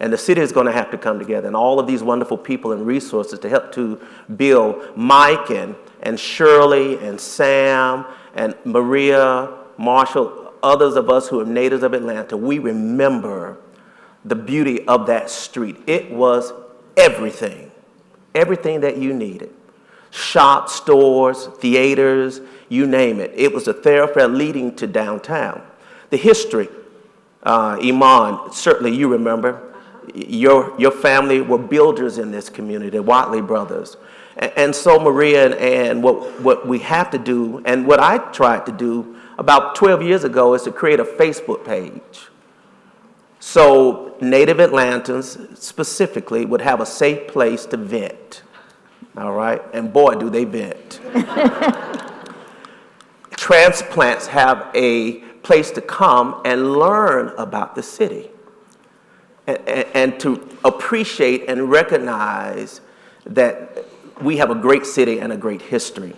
And the city is going to have to come together, and all of these wonderful people and resources to help to build. Mike and Shirley and Sam and Maria, Marshall, others of us who are natives of Atlanta, we remember the beauty of that street. It was everything that you needed. Shops, stores, theaters, you name it. It was a thoroughfare leading to downtown. The history, Ahmann, certainly you remember. Your family were builders in this community, the Watley brothers. And so Maria and Ann, what we have to do, and what I tried to do about 12 years ago, is to create a Facebook page. So native Atlantans specifically would have a safe place to vent, all right? And boy, do they vent. Transplants have a place to come and learn about the city and to appreciate and recognize that we have a great city and a great history.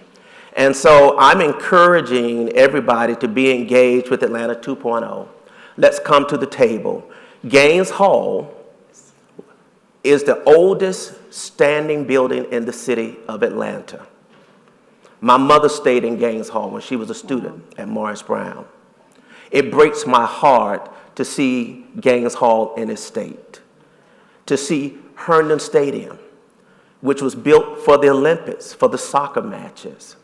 And so I'm encouraging everybody to be engaged with Atlanta 2.0. Let's come to the table. Gaines Hall is the oldest standing building in the city of Atlanta. My mother stayed in Gaines Hall when she was a student at Morris Brown. It breaks my heart to see Gaines Hall in its state, to see Herndon Stadium, which was built for the Olympics, for the soccer matches,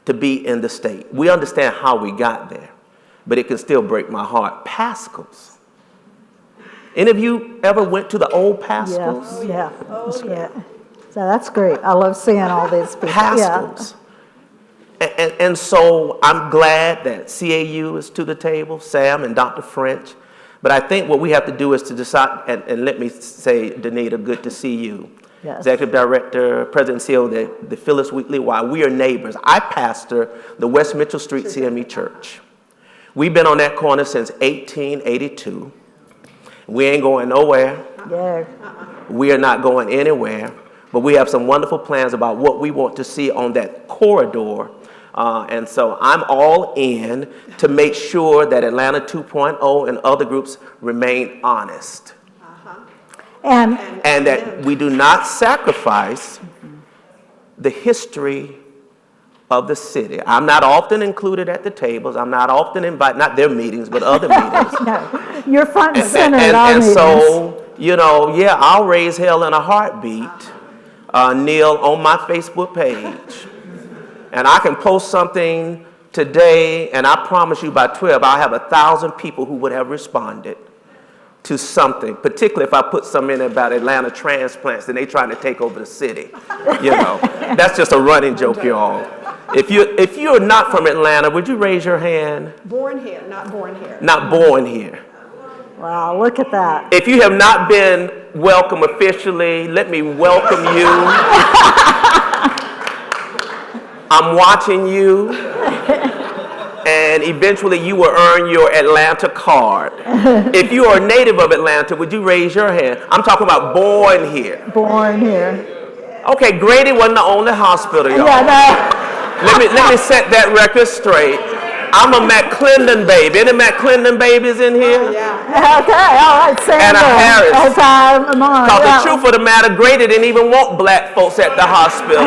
to be in the state. We understand how we got there, but it can still break my heart. Pascal's. Any of you ever went to the old Pascal's? Yeah. So that's great. I love seeing all these people. Pascal's. Yeah. And so I'm glad that CAU is to the table, Sam and Dr. French. But I think what we have to do is to decide, and let me say, Danita, good to see you. Yes. Executive Director, President and CEO of the Phyllis Wheatley Y. We are neighbors. I pastor the West Mitchell Street CME Church. We've been on that corner since 1882. We ain't going nowhere. Yeah. We are not going anywhere. But we have some wonderful plans about what we want to see on that corridor. And so I'm all in to make sure that Atlanta 2.0 and other groups remain honest. And that we do not sacrifice the history of the city. I'm not often included at the tables. I'm not often invited, not their meetings, but other meetings. No, you're front and center at our meetings. So, you know, yeah, I'll raise hell in a heartbeat, Neil, on my Facebook page. And I can post something today, and I promise you by 12, I'll have 1,000 people who would have responded to something, particularly if I put something in about Atlanta transplants and they trying to take over the city. You know, that's just a running joke, y'all. If you're not from Atlanta, would you raise your hand? Born here, not born here. Not born here. Wow, look at that. If you have not been welcome officially, let me welcome you. I'm watching you. And eventually you will earn your Atlanta card. If you are a native of Atlanta, would you raise your hand? I'm talking about born here. Born here. Okay, Grady wasn't the only hospital, y'all. Yeah, no. Let me set that record straight. I'm a McClendon baby. Any McClendon babies in here? Yeah. Okay, all right, Sandra. And a Harris. Because the truth of the matter, Grady didn't even want black folks at the hospital.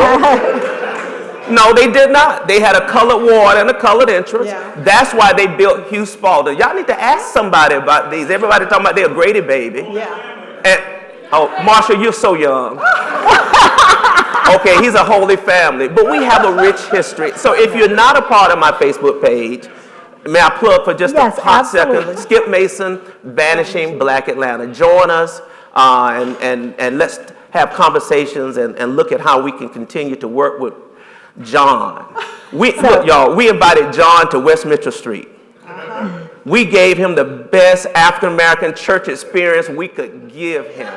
No, they did not. They had a colored ward and a colored entrance. Yeah. That's why they built Hugh Spalding. Y'all need to ask somebody about these. Everybody talking about they're a Grady baby. Yeah. And, oh, Marsha, you're so young. Okay, he's a holy family. But we have a rich history. So if you're not a part of my Facebook page, may I plug for just a hot second? Skip Mason, Vanishing Black Atlanta. Join us and let's have conversations and look at how we can continue to work with John. Look, y'all, we invited John to West Mitchell Street. We gave him the best African-American church experience we could give him.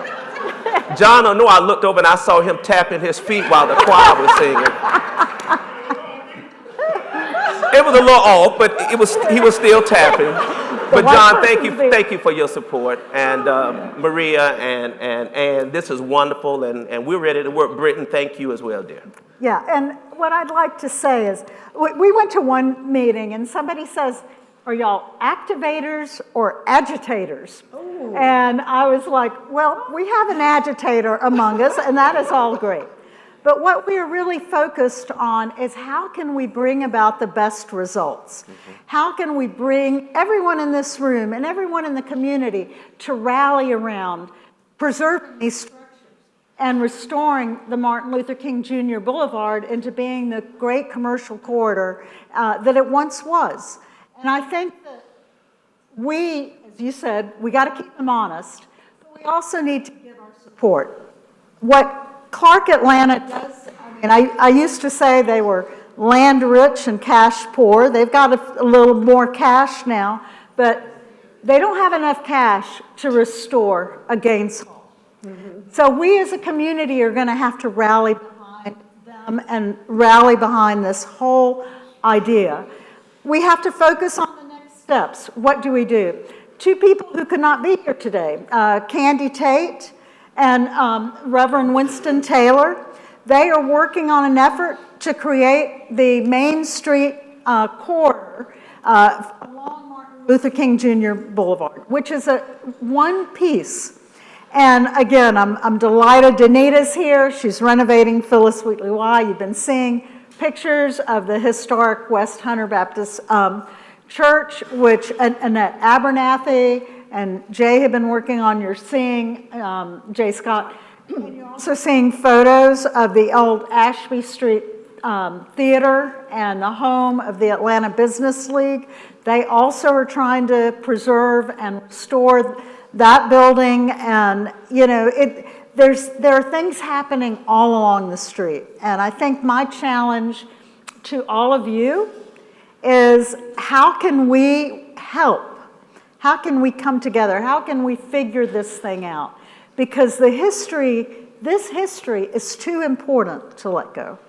John, I know I looked over and I saw him tapping his feet while the choir was singing. It was a little off, but he was still tapping. But John, thank you for your support, and Maria and this is wonderful, and we're ready to work. Britton, thank you as well, dear. Yeah, and what I'd like to say is, we went to one meeting and somebody says, are y'all activators or agitators? Ooh. And I was like, well, we have an agitator among us, and that is all great. But what we are really focused on is how can we bring about the best results? How can we bring everyone in this room and everyone in the community to rally around preserving these structures and restoring the Martin Luther King Jr. Boulevard into being the great commercial corridor that it once was. And I think that we, as you said, we got to keep them honest, but we also need to give our support. What Clark Atlanta does, I used to say they were land rich and cash poor. They've got a little more cash now, but they don't have enough cash to restore a Gaines Hall. Mm-hmm. So we as a community are going to have to rally behind them and rally behind this whole idea. We have to focus on the next steps. What do we do? Two people who could not be here today, Candy Tate and Reverend Winston Taylor. They are working on an effort to create the Main Street corridor along Martin Luther King Jr. Boulevard, which is one piece. And again, I'm delighted Danita's here. She's renovating Phyllis Wheatley Y. You've been seeing pictures of the historic West Hunter Baptist Church, which Annette Abernathy and Jay have been working on. You're seeing, Jay Scott, you're also seeing photos of the old Ashby Street Theater and the home of the Atlanta Business League. They also are trying to preserve and restore that building, and there are things happening all along the street. And I think my challenge to all of you is how can we help? How can we come together? How can we figure this thing out? Because this history is too important to let go.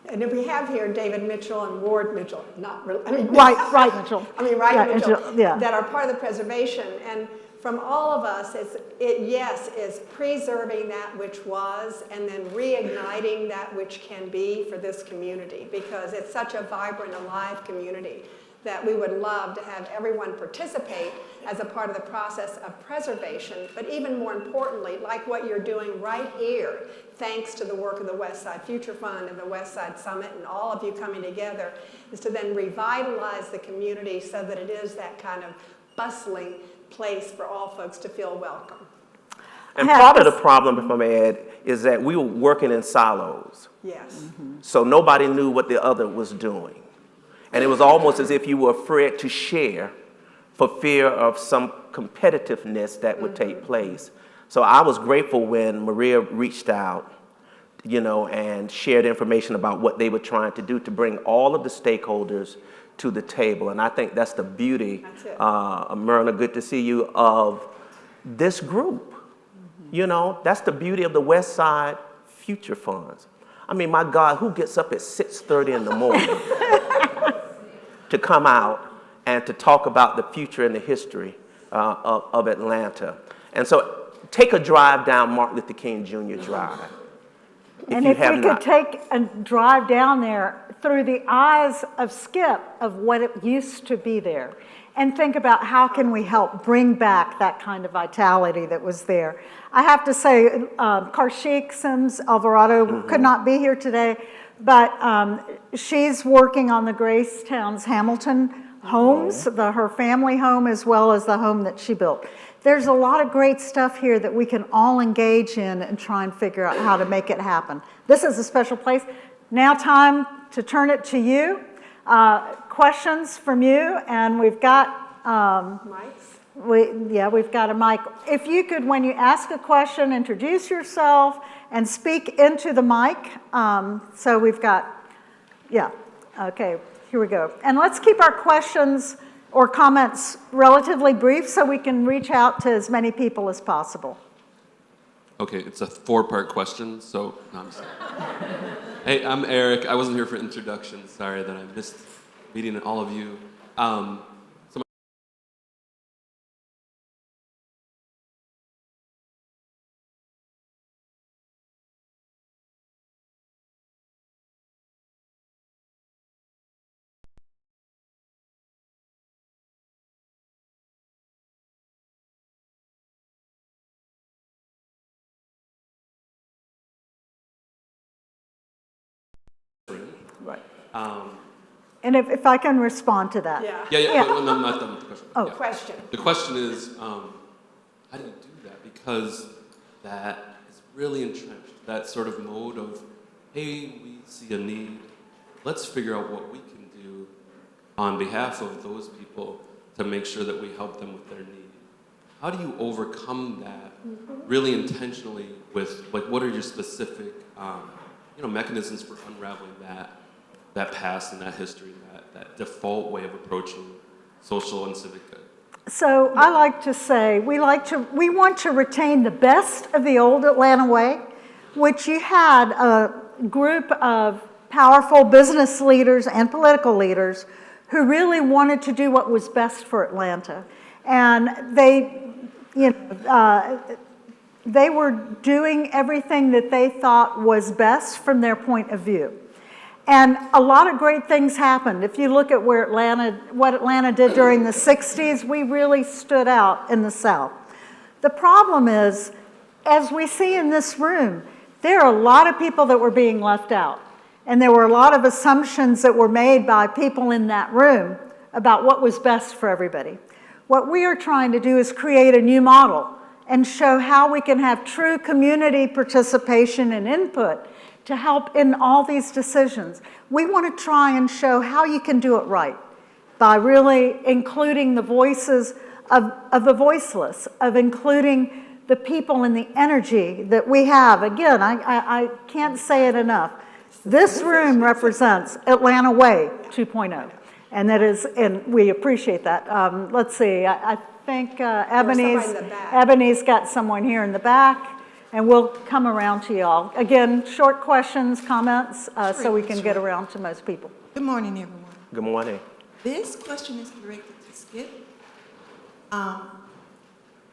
And if we have here David Mitchell and Ward Mitchell, not really, Wright Mitchell. Wright Mitchell, that are part of the preservation. And from all of us, is preserving that which was and then reigniting that which can be for this community, because it's such a vibrant, alive community that we would love to have everyone participate as a part of the process of preservation, but even more importantly, like what you're doing right here, thanks to the work of the Westside Future Fund and the Westside Summit and all of you coming together, is to then revitalize the community so that it is that kind of bustling place for all folks to feel welcome. And part of the problem, if I may add, is that we were working in silos. Yes. Mm-hmm. So nobody knew what the other was doing. And it was almost as if you were afraid to share for fear of some competitiveness that would take place. So I was grateful when Maria reached out, and shared information about what they were trying to do to bring all of the stakeholders to the table. And I think that's the beauty, Myrna, good to see you, of this group. You know, that's the beauty of the Westside Future Funds. I mean, my God, who gets up at 6:30 in the morning to come out and to talk about the future and the history of Atlanta? And so take a drive down Martin Luther King Jr. Drive. And if we could take a drive down there through the eyes of Skip of what it used to be there, and think about how can we help bring back that kind of vitality that was there. I have to say, Karshik Sims Alvarado could not be here today, but she's working on the Gracetown's Hamilton homes, her family home, as well as the home that she built. There's a lot of great stuff here that we can all engage in and try and figure out how to make it happen. This is a special place. Now time to turn it to you. Questions from you, and we've got mics. We've got a mic. If you could, when you ask a question, introduce yourself and speak into the mic. So we've got, okay, here we go. And let's keep our questions or comments relatively brief so we can reach out to as many people as possible. Okay, it's a 4-part question, so no, I'm sorry. Hey, I'm Eric. I wasn't here for introduction. Sorry that I missed meeting all of you. Right. And if I can respond to that. Yeah. But I'm not done with the question. Oh, question. The question is, how do you do that? Because that is really entrenched, that sort of mode of, hey, we see a need, let's figure out what we can do on behalf of those people to make sure that we help them with their need. How do you overcome that really intentionally with, like, what are your specific, mechanisms for unraveling that past and that history, that default way of approaching social and civic good? So I like to say we want to retain the best of the old Atlanta way, which you had a group of powerful business leaders and political leaders who really wanted to do what was best for Atlanta. And they were doing everything that they thought was best from their point of view. And a lot of great things happened. If you look at what Atlanta did during the 60s, we really stood out in the South. The problem is, as we see in this room, there are a lot of people that were being left out. And there were a lot of assumptions that were made by people in that room about what was best for everybody. What we are trying to do is create a new model and show how we can have true community participation and input to help in all these decisions. We want to try and show how you can do it right by really including the voices of the voiceless, of including the people and the energy that we have. Again, I can't say it enough. This room represents Atlanta Way 2.0, and we appreciate that. Let's see, I think Ebony's got someone here in the back, and we'll come around to y'all. Again, short questions, comments, so we can get around to most people. Good morning, everyone. Good morning. This question is directed to Skip.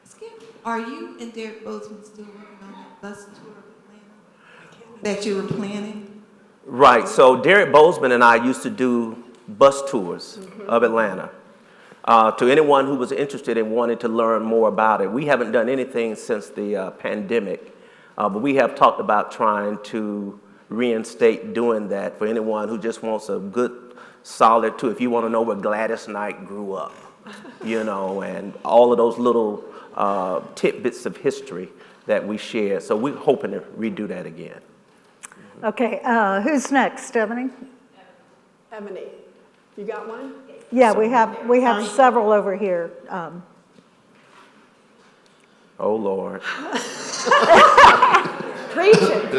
Skip, are you and Derek Bozeman still working on that bus tour of Atlanta that you were planning? Right, so Derek Bozeman and I used to do bus tours of Atlanta. To anyone who was interested and wanted to learn more about it. We haven't done anything since the pandemic, but we have talked about trying to reinstate doing that for anyone who just wants a good, solid tour. If you want to know where Gladys Knight grew up, and all of those little tidbits of history that we share. So we're hoping to redo that again. Okay, who's next, Ebony? Ebony, you got one? Yeah, we have several over here. Oh, Lord. Preach it.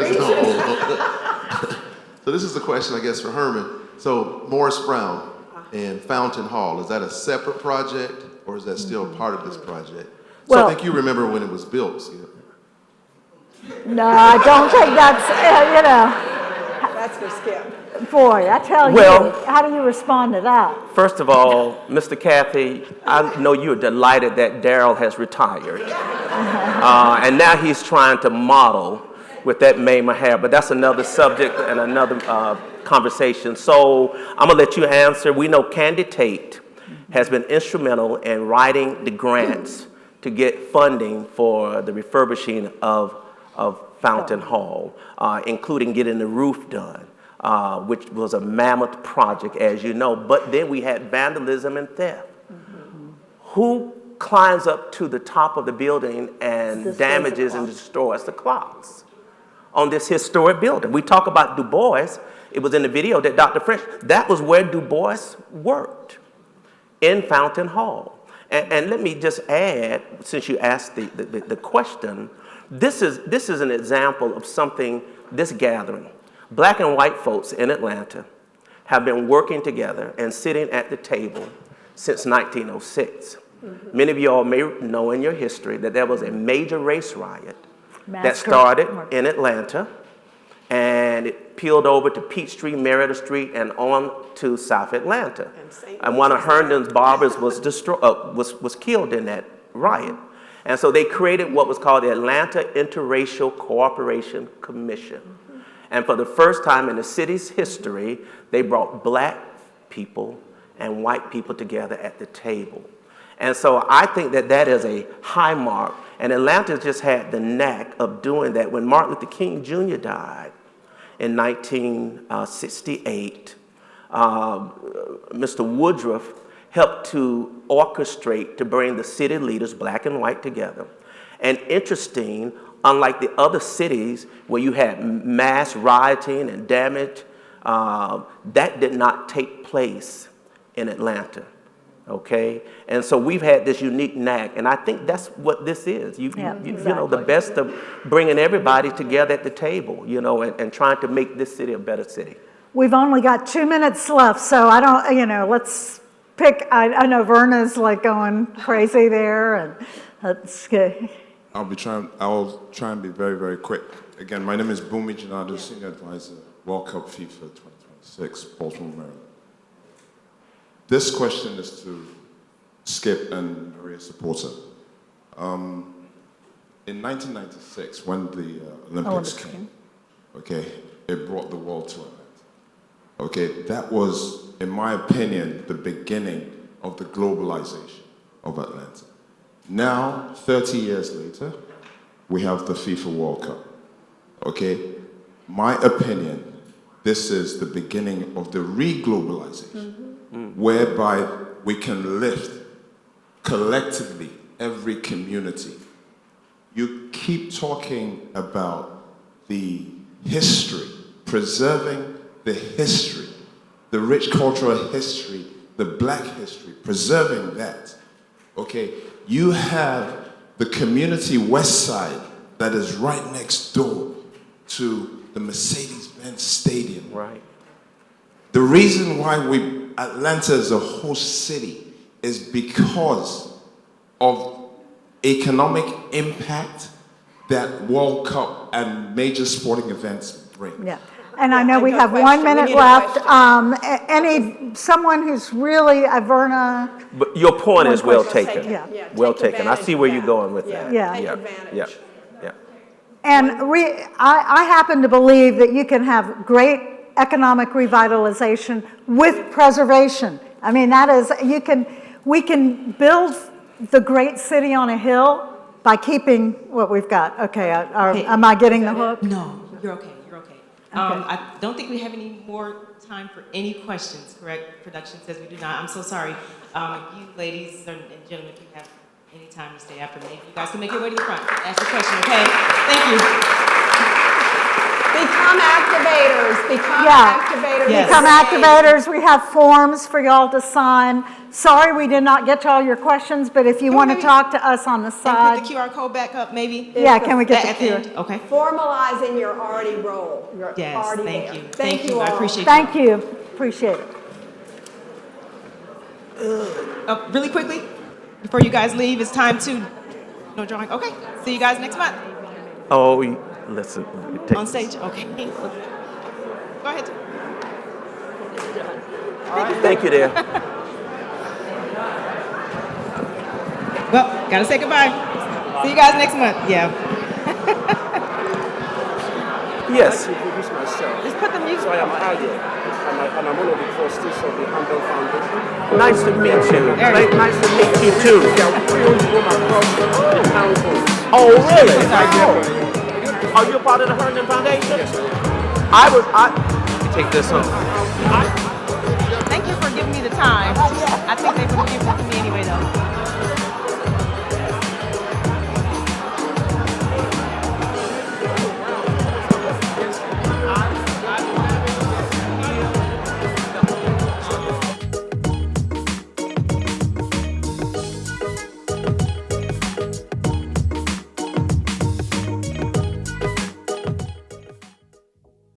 So this is the question, I guess, for Herman. So Morris Brown, and Fountain Hall, is that a separate project or is that still part of this project? So Well- I think you remember when it was built. Skip. No, I don't think that's, That's for Skip. boy, I tell you, Well- how do you respond to that? First of all, Mr. Kathy, I know you're delighted that Darrell has retired. And now he's trying to model with that Maymer hair, but that's another subject and another conversation. So I'm gonna let you answer. We know Candy Tate has been instrumental in writing the grants to get funding for the refurbishing of Fountain Hall, including getting the roof done, which was a mammoth project, as you know. But then we had vandalism and theft. Who climbs up to the top of the building and damages and destroys the clocks on this historic building? We talk about Du Bois. It was in the video that Dr. French, that was where Du Bois worked, in Fountain Hall. And let me just add, since you asked the question, this is an example of something, this gathering. Black and white folks in Atlanta have been working together and sitting at the table since 1906. Many of you all may know in your history that there was a major race riot that started in Atlanta, and it peeled over to Peachtree, Merida Street, and on to South Atlanta. And one of Herndon's barbers was killed in that riot. And so they created what was called the Atlanta Interracial Cooperation Commission. And for the first time in the city's history, they brought black people and white people together at the table. And so I think that that is a high mark. And Atlanta just had the knack of doing that. When Martin Luther King Jr. died in 1968, Mr. Woodruff helped to orchestrate to bring the city leaders, black and white, together. And interesting, unlike the other cities where you had mass rioting and damage, that did not take place in Atlanta. Okay, and so we've had this unique knack, and I think that's what this is. You know, the best of bringing everybody together at the table, you know, and trying to make this city a better city. We've only got 2 minutes left, so I don't, let's pick, I know Verna's like going crazy there, and let's go. I'll try and be very, very quick. Again, my name is Bumi Janadu, Senior Advisor, World Cup FIFA 2026, Baltimore, Maryland. This question is to Skip and Maria Saporta. In 1996, when the Olympics came, okay, it brought the world to an end. Okay, that was, in my opinion, the beginning of the globalization of Atlanta. Now, 30 years later, we have the FIFA World Cup. Okay, my opinion, this is the beginning of the re-globalization. Whereby we can lift collectively every community. You keep talking about the history, preserving the history, the rich cultural history, the black history, preserving that. Okay, you have the community Westside that is right next door to the Mercedes-Benz Stadium. Right. The reason why Atlanta is a host city is because of economic impact that World Cup and major sporting events bring. Yeah, and I know we have 1 minute left. Someone who's really, Verna. But your point is well taken. Yeah. Well taken. I see where you're going with that. Yeah. Yeah. And I happen to believe that you can have great economic revitalization with preservation. I mean, that is, we can build the great city on a hill by keeping what we've got. Okay, am I getting the hook? No, you're okay, you're okay. I don't think we have any more time for any questions, correct? Production says we do not. I'm so sorry. If you ladies and gentlemen, if you have any time to stay after me, you guys can make your way to the front. Ask your question, okay? Thank you. Become activators. Become activators. Yes. Become activators. We have forms for y'all to sign. Sorry we did not get to all your questions, but if you want to talk to us on the side. Can we put the QR code back up, maybe? Yeah, can we get the QR? Okay. Formalizing your already role. You're yes, already thank there. you. Thank you. I appreciate Thank you. Appreciate it. Really quickly, before you guys leave, it's time to, no drawing, okay. See you guys next month. Oh, listen. On stage, okay. Go ahead. Thank you, dear. Well, gotta say goodbye. See you guys next month, yeah. Yes. I'd like to introduce myself. Just put the music So I am on. Adia, and I'm one of the trustees of the Handel Foundation. Nice to meet you. Nice to meet you too. Oh, really? Oh. Are you a part of the Herman Foundation? Yes, sir. I take this home. Thank you for giving me the time.